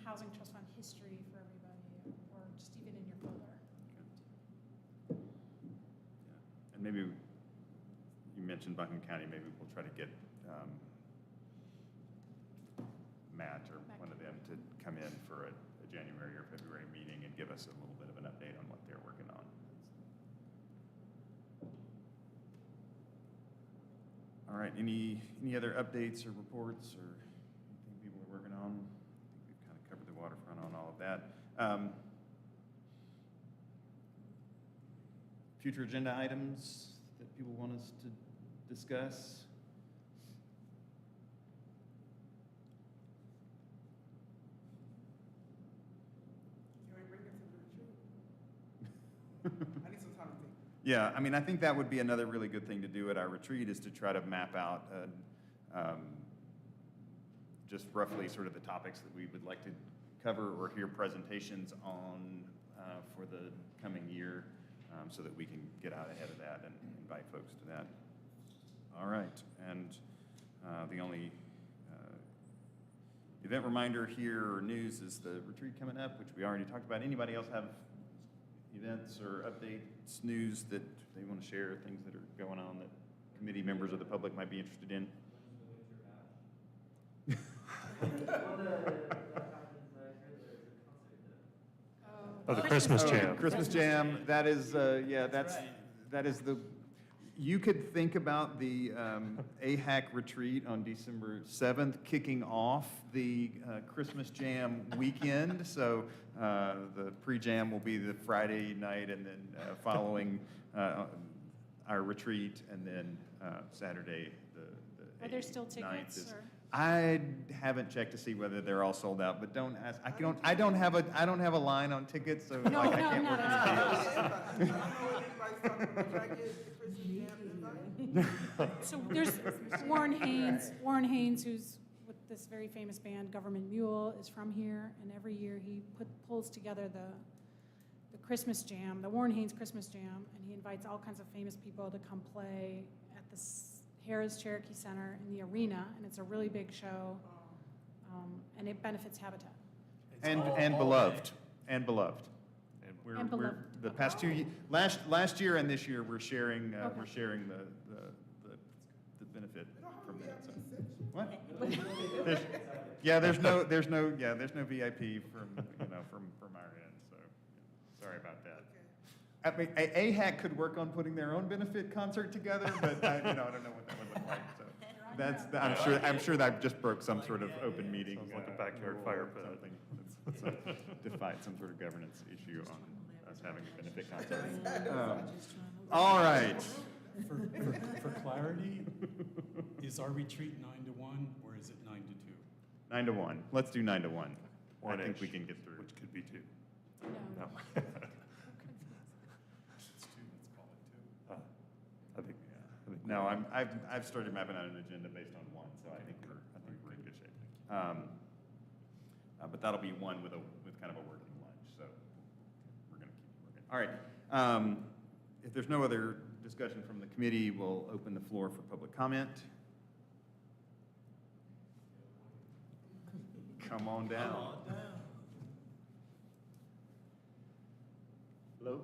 housing trust fund history for everybody, or just even in your folder. Yeah. And maybe you mentioned Buncombe County. Maybe we'll try to get Matt or one of them to come in for a January or February meeting and give us a little bit of an update on what they're working on. All right, any other updates or reports or anything people are working on? I think we've kind of covered the waterfront on all of that. Future agenda items that people want us to discuss? Can we bring it to the retreat? I need some time to think. Yeah, I mean, I think that would be another really good thing to do at our retreat, is to try to map out just roughly sort of the topics that we would like to cover or hear presentations on for the coming year, so that we can get out ahead of that and invite folks to that. All right, and the only event reminder here or news is the retreat coming up, which we already talked about. Anybody else have events or updates, news that they want to share, things that are going on that committee members or the public might be interested in? Oh, the Christmas Oh, Jam. Christmas Jam, that is, yeah, that is the, you could think about the AHAC retreat on December 7th kicking off the Christmas Jam weekend. So the pre-jam will be the Friday night, and then following our retreat, and then Saturday, the Are there still 9th tickets? is- Or? I haven't checked to see whether they're all sold out, but don't ask. I don't have a line on tickets, so No, like, I no, can't not work at all. with I don't know what anybody's talking about. Can I get the Christmas Jam invite? So there's Warren Haynes, who's with this very famous band, Government Mule, is from here, and every year he pulls together the Christmas Jam, the Warren Haynes Christmas Jam, and he invites all kinds of famous people to come play at the Harrah's Cherokee Center in the arena, and it's a really big show, and it benefits Habitat. and beloved, and beloved. And And we're beloved. the past last year and this year we're sharing Okay. the benefit from that. So. Section? What? There's no VIP from our end. So sorry about that. I mean, AHAC could work on putting their own benefit concert together, but I don't know what that would look like. So I'm sure that just broke some sort of open meeting. Sounds like a backyard fire pit. Something that's defied some sort of governance issue on us having a benefit concert. All right. For clarity, is our retreat 9 to 1 or is it 9 to 2? 9 to 1. Let's do 9 to 1. I think we One-ish, can get through. which could be 2. No. No. I think, No, I've started mapping out an agenda based on one, so I think we're in good shape. But that'll be one with kind of a working lunch, so we're gonna keep working. All right. If there's no other discussion from the committee, we'll open the floor for public comment. Come on down. Hello,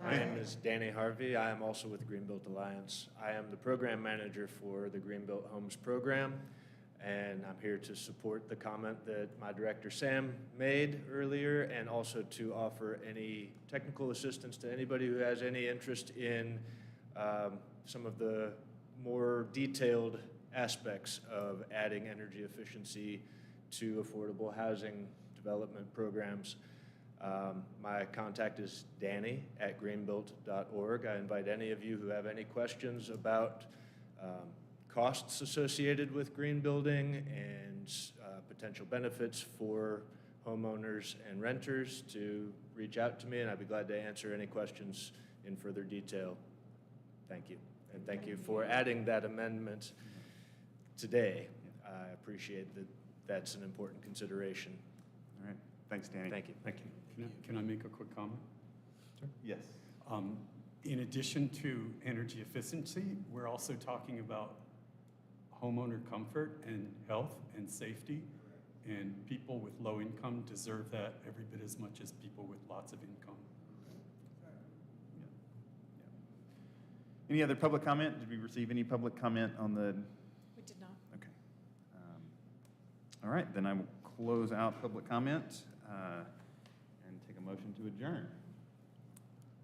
my name is Danny Harvey. I am also with Greenbuilt Alliance. I am the program manager for the Greenbuilt Homes program, and I'm here to support the comment that my director Sam made earlier, and also to offer any technical assistance to anybody who has any interest in some of the more detailed aspects of adding energy efficiency to affordable housing development programs. My contact is danny@greenbuilt.org. I invite any of you who have any questions about costs associated with green building and potential benefits for homeowners and renters to reach out to me, and I'd be glad to answer any questions in further detail. Thank you. And thank you for adding that amendment today. I appreciate that that's an important consideration. All right. Thanks, Danny. Thank you. thank you. Can I make a quick comment? Yes. In addition to energy efficiency, we're also talking about homeowner comfort and health and safety. And people with low income deserve that every bit as much as people with lots of income. Any other public comment? Did we receive any public comment on the? We did not. Okay. All right, then I will close out public comment and take a motion to adjourn.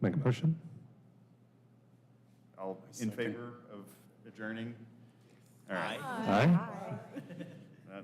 Make a motion? All in favor of adjourning? All right. Aye.